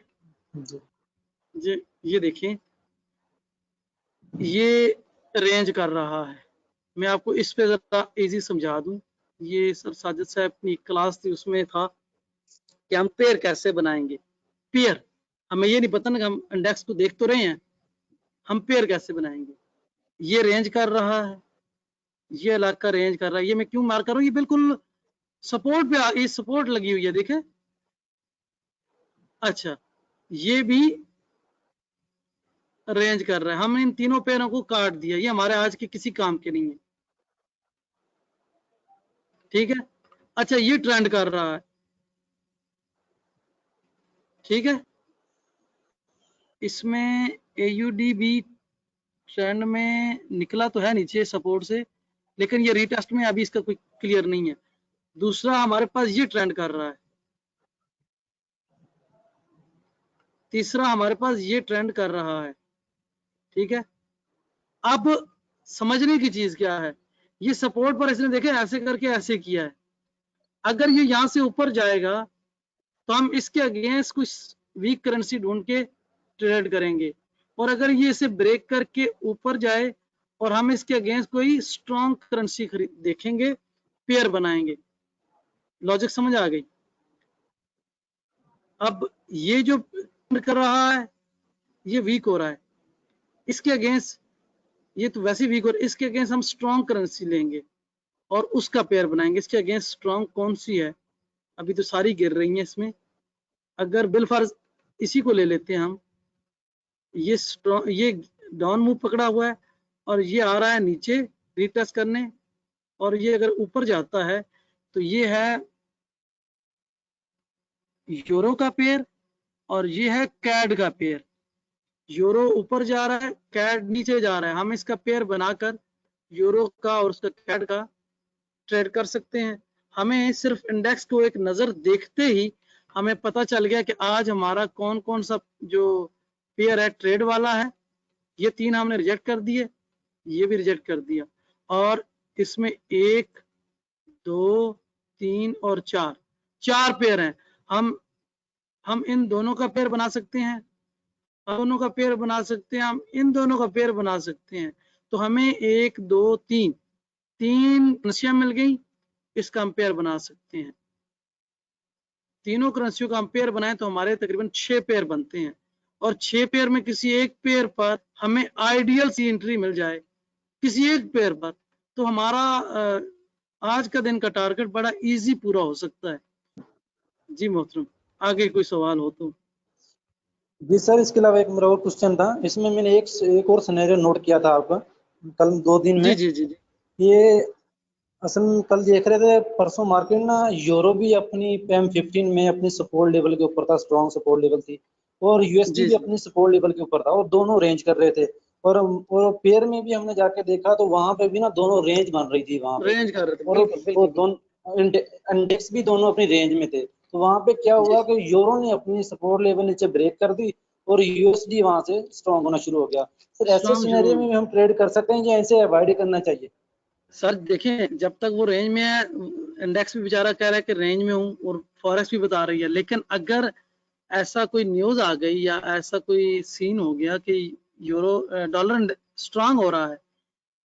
Speaker 2: जी ये देखिए, ये रेंज कर रहा है। मैं आपको इस पे जरा इजी समझा दूं। ये सर साजिद साहब की क्लास थी, उसमें था कि हम पेयर कैसे बनाएंगे। पेयर, हमें ये नहीं पता ना कि हम इंडेक्स को देख तो रहे हैं, हम पेयर कैसे बनाएंगे। ये रेंज कर रहा है, ये इलाका रेंज कर रहा है। ये मैं क्यों मार कर रहा हूँ, ये बिल्कुल सपोर्ट पे, ये सपोर्ट लगी हुई है, देखे। अच्छा ये भी रेंज कर रहा है। हमने इन तीनों पेयरों को काट दिया, ये हमारे आज के किसी काम के नहीं है, ठीक है। अच्छा ये ट्रेंड कर रहा है, ठीक है। इसमें AUD भी ट्रेंड में निकला तो है नीचे सपोर्ट से, लेकिन ये रीटेस्ट में अभी इसका कोई क्लियर नहीं है। दूसरा हमारे पास ये ट्रेंड कर रहा है, तीसरा हमारे पास ये ट्रेंड कर रहा है, ठीक है। अब समझने की चीज क्या है, ये सपोर्ट पर इसने देखे ऐसे करके ऐसे किया है। अगर ये यहां से ऊपर जाएगा तो हम इसके अगेंस्ट कुछ वीक करेंसी ढूंढ के ट्रेड करेंगे, और अगर ये इसे ब्रेक करके ऊपर जाए और हम इसके अगेंस्ट कोई स्ट्रॉन्ग करेंसी देखेंगे, पेयर बनाएंगे। लॉजिक समझ आ गई। अब ये जो कर रहा है ये वीक हो रहा है, इसके अगेंस्ट ये तो वैसे वीक हो रहा है, इसके अगेंस्ट हम स्ट्रॉन्ग करेंसी लेंगे और उसका पेयर बनाएंगे। इसके अगेंस्ट स्ट्रॉन्ग कौन सी है, अभी तो सारी गिर रही है इसमें। अगर बिलफर्ज इसी को ले लेते हैं हम, ये स्ट्रॉन्ग, ये डाउन मूव पकड़ा हुआ है और ये आ रहा है नीचे रीटेस्ट करने, और ये अगर ऊपर जाता है तो ये है यूरो का पेयर और ये है कैड का पेयर। यूरो ऊपर जा रहा है, कैड नीचे जा रहा है। हम इसका पेयर बनाकर यूरो का और उसका कैड का ट्रेड कर सकते हैं। हमें सिर्फ इंडेक्स को एक नजर देखते ही हमें पता चल गया कि आज हमारा कौन कौन सा जो पेयर है ट्रेड वाला है। ये 3 हमने रिजेक्ट कर दिए, ये भी रिजेक्ट कर दिया, और इसमें 1 2 3 और 4 पेयर हैं। हम इन दोनों का पेयर बना सकते हैं, दोनों का पेयर बना सकते हैं, हम इन दोनों का पेयर बना सकते हैं। तो हमें 1 2 3 करेंसियां मिल गई, इसका हम पेयर बना सकते हैं। तीनों करेंसियों का हम पेयर बनाए तो हमारे तकरीबन 6 पेयर बनते हैं, और 6 पेयर में किसी एक पेयर पर हमें आइडियल सी एंट्री मिल जाए किसी एक पेयर पर, तो हमारा आज का दिन का टारगेट बड़ा इजी पूरा हो सकता है। जी मोहतरम, आगे कोई सवाल हो तो।
Speaker 4: जी सर, इसके अलावा एक मेरा और क्वेश्चन था। इसमें मैंने एक और सिनेरियो नोट किया था आपका कल 2 दिन में।
Speaker 2: जी जी जी जी।
Speaker 4: ये असल में कल देख रहे थे, परसों मार्केट ना यूरो भी अपनी PM15 में अपनी सपोर्ट लेवल के ऊपर था, स्ट्रॉन्ग सपोर्ट लेवल थी, और USD
Speaker 2: जी
Speaker 4: भी
Speaker 2: जी
Speaker 4: अपनी सपोर्ट लेवल के ऊपर था, और दोनों रेंज कर रहे थे। और पेयर में भी हमने जाके देखा तो वहां पे भी ना दोनों रेंज बन रही थी वहां पे,
Speaker 2: रेंज कर रहे थे,
Speaker 4: और
Speaker 2: बिल्कुल
Speaker 4: वो
Speaker 2: बिल्कुल।
Speaker 4: दोनों इंडेक्स भी दोनों अपनी रेंज में थे। तो वहां पे क्या हुआ कि यूरो ने अपनी सपोर्ट लेवल नीचे ब्रेक कर दी और USD वहां से स्ट्रॉन्ग होना शुरू हो गया। सर ऐसे
Speaker 2: स्ट्रॉन्ग शुरू
Speaker 4: सिनेरियो
Speaker 2: हो
Speaker 4: में
Speaker 2: गया।
Speaker 4: भी हम ट्रेड कर सकते हैं या ऐसे अवॉइड करना चाहिए?
Speaker 2: सर देखें, जब तक वो रेंज में है, इंडेक्स भी बेचारा कह रहा है कि रेंज में हूँ और फॉरेक्स भी बता रही है, लेकिन अगर ऐसा कोई न्यूज आ गई या ऐसा कोई सीन हो गया कि यूरो डॉलर स्ट्रांग हो रहा है,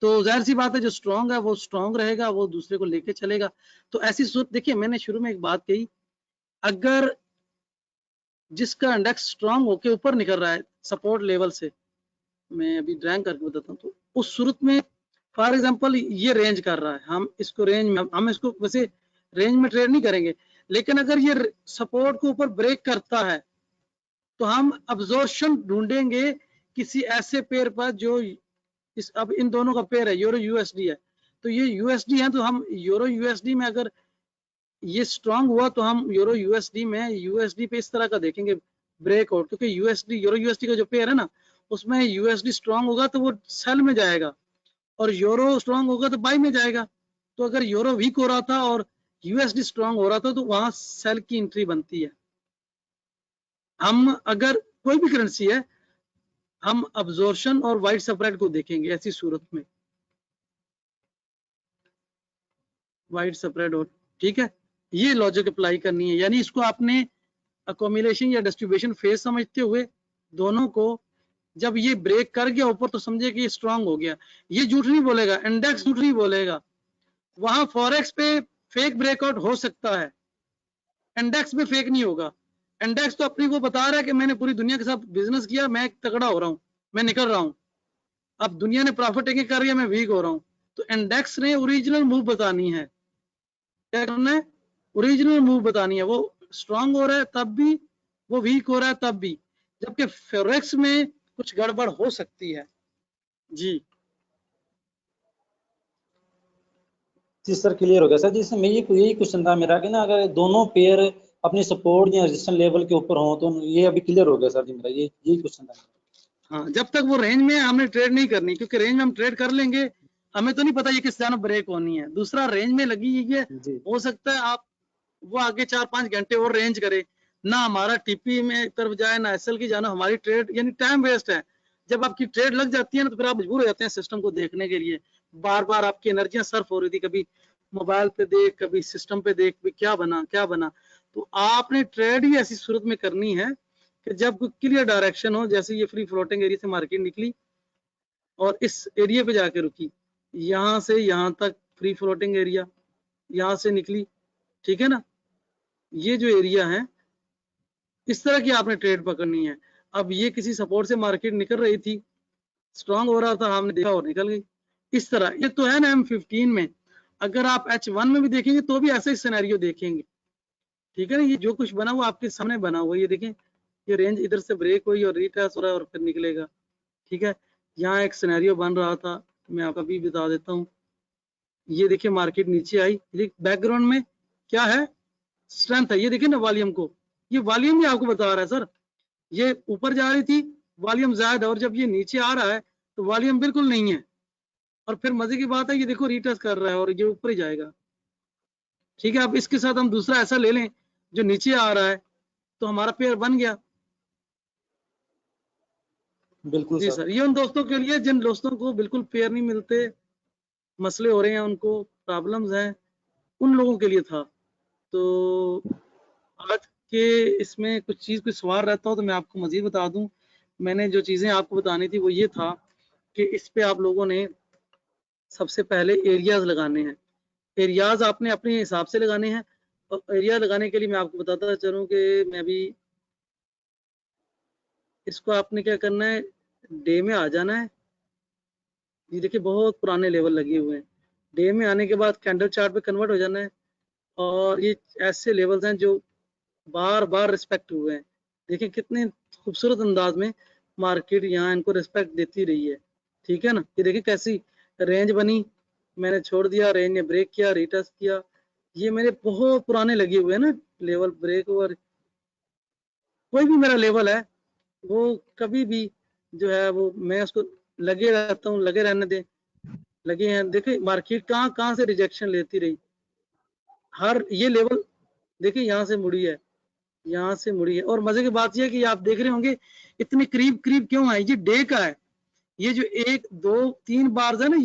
Speaker 2: तो जाहिर सी बात है जो स्ट्रांग है वो स्ट्रांग रहेगा, वो दूसरे को लेके चलेगा। तो ऐसी सूरत, देखिए मैंने शुरू में एक बात कही, अगर जिसका इंडेक्स स्ट्रांग होके ऊपर निकल रहा है सपोर्ट लेवल से, मैं अभी ड्रैंक करके बताता हूँ, तो उस सूरत में फॉर एग्जांपल ये रेंज कर रहा है, हम इसको रेंज में, हम इसको वैसे रेंज में ट्रेड नहीं करेंगे, लेकिन अगर ये सपोर्ट को ऊपर ब्रेक करता है तो हम अब्जॉर्प्शन ढूंढेंगे किसी ऐसे पेयर पर जो इस, अब इन दोनों का पेयर है यूरो यूएसडी है, तो ये यूएसडी है, तो हम यूरो यूएसडी में अगर ये स्ट्रांग हुआ तो हम यूरो यूएसडी में यूएसडी पे इस तरह का देखेंगे ब्रेकआउट, क्योंकि यूएसडी यूरो यूएसडी का जो पेयर है ना, उसमें यूएसडी स्ट्रांग होगा तो वो सेल में जाएगा, और यूरो स्ट्रांग होगा तो बाई में जाएगा। तो अगर यूरो वीक हो रहा था और यूएसडी स्ट्रांग हो रहा था तो वहां सेल की एंट्री बनती है। हम अगर कोई भी करेंसी है, हम अब्जॉर्प्शन और वाइड स्प्रेड को देखेंगे ऐसी सूरत में, वाइड स्प्रेड और, ठीक है, ये लॉजिक अप्लाई करनी है, यानी इसको आपने अकोमुलेशन या डिस्ट्रीब्यूशन फेज समझते हुए दोनों को, जब ये ब्रेक कर गया ऊपर तो समझे कि ये स्ट्रांग हो गया। ये झूठ नहीं बोलेगा, इंडेक्स झूठ नहीं बोलेगा, वहां फॉरेक्स पे फेक ब्रेकआउट हो सकता है, इंडेक्स में फेक नहीं होगा। इंडेक्स तो अपनी वो बता रहा है कि मैंने पूरी दुनिया के साथ बिजनेस किया, मैं तगड़ा हो रहा हूँ, मैं निकल रहा हूँ। अब दुनिया ने प्रॉफिट टेकिंग कर रही है, मैं वीक हो रहा हूँ। तो इंडेक्स ने ओरिजिनल मूव बतानी है, क्या करना है, ओरिजिनल मूव बतानी है। वो स्ट्रांग हो रहा है तब भी, वो वीक हो रहा है तब भी, जबकि फॉरेक्स में कुछ गड़बड़ हो सकती है। जी
Speaker 4: जी सर, क्लियर हो गया सर। जिसमें यही क्वेश्चन था मेरा कि ना, अगर दोनों पेयर अपने सपोर्ट या रेजिस्टेंस लेवल के ऊपर हो तो ये अभी क्लियर हो गया सर जी मेरा, यही क्वेश्चन था।
Speaker 2: हाँ, जब तक वो रेंज में हमने ट्रेड नहीं करनी, क्योंकि रेंज में हम ट्रेड कर लेंगे, हमें तो नहीं पता ये किस तरह ब्रेक होनी है। दूसरा, रेंज में लगी है,
Speaker 4: जी
Speaker 2: हो सकता है आप वो आगे 4-5 घंटे और रेंज करे ना, हमारा टीपी में तरफ जाए ना एसएल की जाना, हमारी ट्रेड यानी टाइम वेस्ट है। जब आपकी ट्रेड लग जाती है ना, तो फिर आप मजबूर हो जाते हैं सिस्टम को देखने के लिए, बार बार आपकी एनर्जियां सर्फ हो रही थी, कभी मोबाइल पे देख, कभी सिस्टम पे देख, भी क्या बना क्या बना। तो आपने ट्रेड ही ऐसी सूरत में करनी है कि जब क्लियर डायरेक्शन हो, जैसे ये फ्री फ्लोटिंग एरिया से मार्केट निकली और इस एरिया पे जाके रुकी, यहाँ से यहाँ तक फ्री फ्लोटिंग एरिया, यहाँ से निकली, ठीक है ना, ये जो एरिया है, इस तरह की आपने ट्रेड पकड़नी है। अब ये किसी सपोर्ट से मार्केट निकल रही थी, स्ट्रांग हो रहा था, हमने देखा और निकल गई इस तरह। ये तो है ना M15 में, अगर आप H1 में भी देखेंगे तो भी ऐसा ही सिनेरियो देखेंगे, ठीक है ना। ये जो कुछ बना हुआ आपके सामने बना हुआ, ये देखें, ये रेंज इधर से ब्रेक हुई और रिट्रेस हो रहा है और फिर निकलेगा, ठीक है। यहाँ एक सिनेरियो बन रहा था, मैं आपको अभी बता देता हूँ। ये देखिए मार्केट नीचे आई, बैकग्राउंड में क्या है, स्ट्रेंथ है। ये देखिए ना वॉल्यूम को, ये वॉल्यूम भी आपको बता रहा है सर, ये ऊपर जा रही थी, वॉल्यूम ज्यादा, और जब ये नीचे आ रहा है तो वॉल्यूम बिल्कुल नहीं है। और फिर मजे की बात है, ये देखो रिट्रेस कर रहा है और ये ऊपर ही जाएगा, ठीक है। अब इसके साथ हम दूसरा ऐसा ले लें जो नीचे आ रहा है, तो हमारा पेयर बन गया।
Speaker 4: बिल्कुल
Speaker 2: जी सर, ये उन दोस्तों के लिए जिन दोस्तों को बिल्कुल पेयर नहीं मिलते, मसले हो रहे हैं, उनको प्रॉब्लम्स हैं, उन लोगों के लिए था। तो आज के इसमें कुछ सवाल रहता हो तो मैं आपको मजीद बता दूं। मैंने जो चीजें आपको बतानी थी वो ये था कि इस पे आप लोगों ने सबसे पहले एरियाज लगाने हैं। एरियाज आपने अपने हिसाब से लगाने हैं, और एरिया लगाने के लिए मैं आपको बताता चलूं कि मैं भी, इसको आपने क्या करना है, डे में आ जाना है। ये देखिए बहुत पुराने लेवल लगे हुए हैं, डे में आने के बाद कैंडल चार्ट पे कन्वर्ट हो जाना है, और ये ऐसे लेवल्स हैं जो बार बार रिस्पेक्ट हुए हैं। देखिए कितने खूबसूरत अंदाज में मार्केट यहाँ इनको रिस्पेक्ट देती रही है, ठीक है ना। ये देखिए कैसी रेंज बनी, मैंने छोड़ दिया, रेंज ने ब्रेक किया, रिटेस्ट किया। ये मेरे बहुत पुराने लगे हुए हैं ना लेवल, ब्रेक ओवर, कोई भी मेरा लेवल है वो कभी भी जो है वो मैं उसको लगे रहता हूँ, लगे रहने दे, लगे हैं। देखिए मार्केट कहाँ कहाँ से रिजेक्शन लेती रही, हर ये लेवल देखिए यहाँ से मुड़ी है, यहाँ से मुड़ी है। और मजे की बात यह है कि आप देख रहे होंगे इतने करीब करीब क्यों है, ये डे का है। ये जो 1 2 3 बार है ना,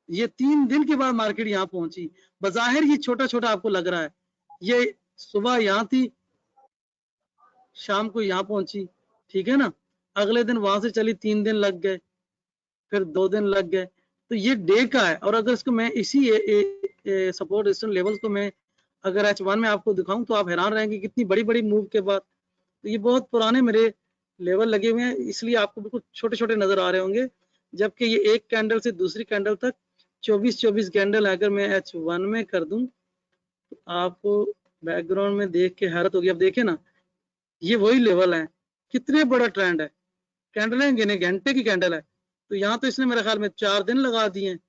Speaker 2: ये 3 दिन के बाद मार्केट यहाँ पहुंची। बजाहिर ये छोटा छोटा आपको लग रहा है, ये सुबह यहाँ थी, शाम को यहाँ पहुंची, ठीक है ना, अगले दिन वहां से चली, 3 दिन लग गए, फिर 2 दिन लग गए। तो ये डे का है। और अगर इसको मैं इसी सपोर्ट रेजिस्टेंस लेवल्स को मैं अगर H1 में आपको दिखाऊं तो आप हैरान रहेंगे कितनी बड़ी बड़ी मूव के बाद। तो ये बहुत पुराने मेरे लेवल लगे हुए हैं, इसलिए आपको बिल्कुल छोटे छोटे नजर आ रहे होंगे, जबकि ये एक कैंडल से दूसरी कैंडल तक 24 कैंडल अगर मैं H1 में कर दूं तो आपको बैकग्राउंड में देख के हैरत होगी। अब देखें ना, ये वही लेवल है, कितने बड़ा ट्रेंड है, कैंडलें गिने घंटे की कैंडल है। तो यहाँ तो इसने मेरे ख्याल में 4 दिन लगा दिए हैं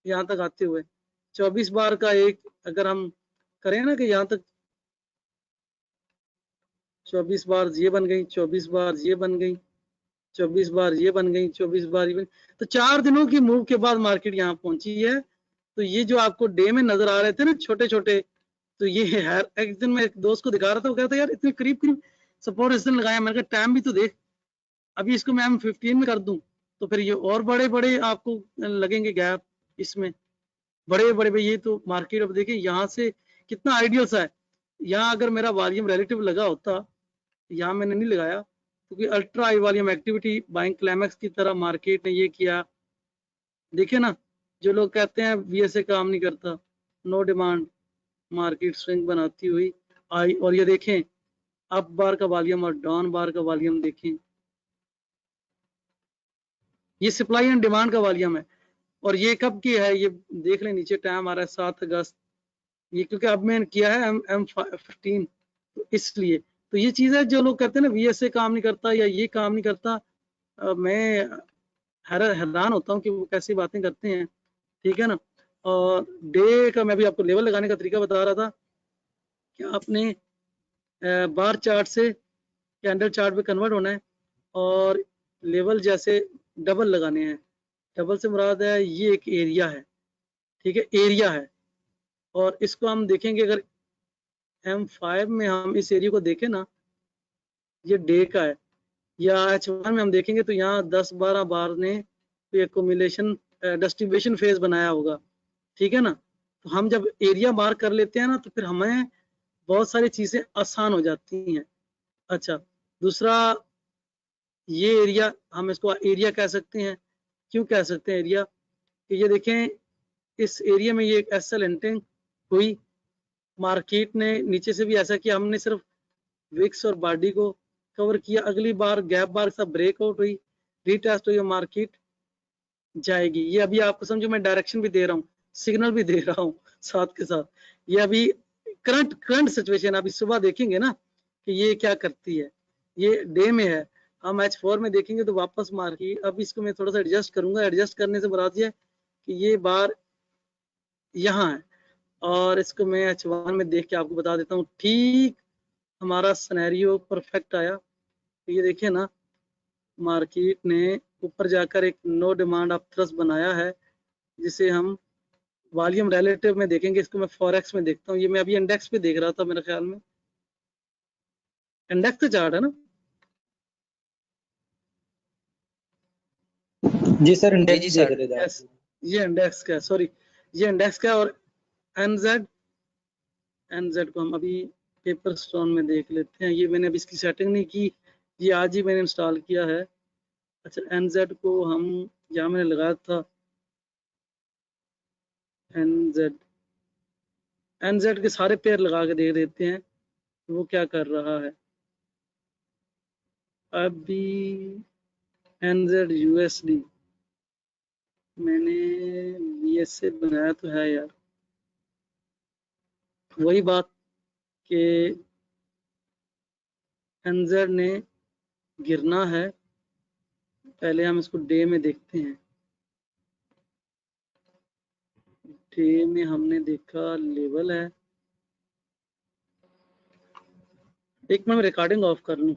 Speaker 2: यहाँ तक आते हुए। 24 बार का एक अगर हम करें ना कि यहाँ तक 24 बार ये बन गई, 24 बार ये बन गई, 24 बार ये बन गई, 24 बार ये बन, तो 4 दिनों की मूव के बाद मार्केट यहाँ पहुंची है। तो ये जो आपको डे में नजर आ रहे थे ना छोटे छोटे, तो ये है। एक दिन मैं एक दोस्त को दिखा रहा था, वो कहता यार इतने करीब करीब सपोर्ट रेजिस्टेंस लगाया। मैंने कहा टाइम भी तो देख, अभी इसको मैं M15 में कर दूं तो फिर ये और बड़े बड़े आपको लगेंगे गैप इसमें, बड़े बड़े। ये तो मार्केट अब देखिए यहाँ से कितना आइडियल सा है। यहाँ अगर मेरा वॉल्यूम रिलेटिव लगा होता, यहाँ मैंने नहीं लगाया क्योंकि ultra high volume activity buying climax की तरह मार्केट ने ये किया। देखिए ना, जो लोग कहते हैं VSA काम नहीं करता, नो डिमांड, मार्केट स्विंग बनाती हुई आई। और ये देखें अप बार का वॉल्यूम और डाउन बार का वॉल्यूम देखें, ये सप्लाई एंड डिमांड का वॉल्यूम है। और ये कब की है, ये देख लें, नीचे टाइम आ रहा है 7 अगस्त। ये क्योंकि अब मैंने किया है M15 तो इसलिए। तो ये चीज है, जो लोग कहते हैं ना VSA काम नहीं करता या ये काम नहीं करता, मैं हैरान होता हूँ कि वो कैसी बातें करते हैं, ठीक है ना। और डे का मैं भी आपको लेवल लगाने का तरीका बता रहा था कि आपने बार चार्ट से कैंडल चार्ट पे कन्वर्ट होना है और लेवल जैसे डबल लगाने हैं। डबल से मुराद है ये एक एरिया है, ठीक है, एरिया है। और इसको हम देखेंगे अगर M5 में हम इस एरिया को देखें ना, ये डे का है, या H1 में हम देखेंगे तो यहाँ 10-12 बार ने एक्युमुलेशन डिस्ट्रीब्यूशन फेज बनाया होगा, ठीक है ना। तो हम जब एरिया मार्क कर लेते हैं ना तो फिर हमें बहुत सारी चीजें आसान हो जाती हैं। अच्छा, दूसरा ये एरिया, हम इसको एरिया कह सकते हैं। क्यों कह सकते हैं एरिया, कि ये देखें इस एरिया में ये एसएल एंटिंग हुई, मार्केट ने नीचे से भी ऐसा किया, हमने सिर्फ विक्स और बॉडी को कवर किया। अगली बार गैप बार सब ब्रेकआउट हुई, रीटेस्ट हुई, मार्केट जाएगी। ये अभी आपको समझो मैं डायरेक्शन भी दे रहा हूँ, सिग्नल भी दे रहा हूँ साथ के साथ। ये अभी करंट सिचुएशन अभी सुबह देखेंगे ना कि ये क्या करती है। ये डे में है, हम H4 में देखेंगे तो वापस मार्केट, अब इसको मैं थोड़ा सा एडजस्ट करूंगा। एडजस्ट करने से मुराद ये कि ये बार यहाँ है और इसको मैं H1 में देख के आपको बता देता हूँ। ठीक हमारा सिनेरियो परफेक्ट आया। तो ये देखिए ना, मार्केट ने ऊपर जाकर एक नो डिमांड ऑफ थ्रस्ट बनाया है, जिसे हम वॉल्यूम रिलेटिव में देखेंगे। इसको मैं फॉरेक्स में देखता हूँ। ये मैं अभी इंडेक्स पे देख रहा था, मेरे ख्याल में इंडेक्स का चार्ट है ना।
Speaker 4: जी सर, इंडेक्स
Speaker 3: जी
Speaker 4: देख
Speaker 3: सर।
Speaker 4: रहे थे आप।
Speaker 2: यस, ये इंडेक्स का, सॉरी ये इंडेक्स का। और एनजेड को हम अभी पेपर स्टोन में देख लेते हैं। ये मैंने अभी इसकी सेटिंग नहीं की, ये आज ही मैंने इंस्टॉल किया है। अच्छा, एनजेड को हम यहाँ मैंने लगाया था, एनजेड के सारे पेयर लगा के देख देते हैं वो क्या कर रहा है। अभी एनजेड USD मैंने VSA बनाया तो है यार, वही बात कि एनजेड ने गिरना है। पहले हम इसको डे में देखते हैं। डे में हमने देखा लेवल है, एक मिनट रिकॉर्डिंग ऑफ कर लूं।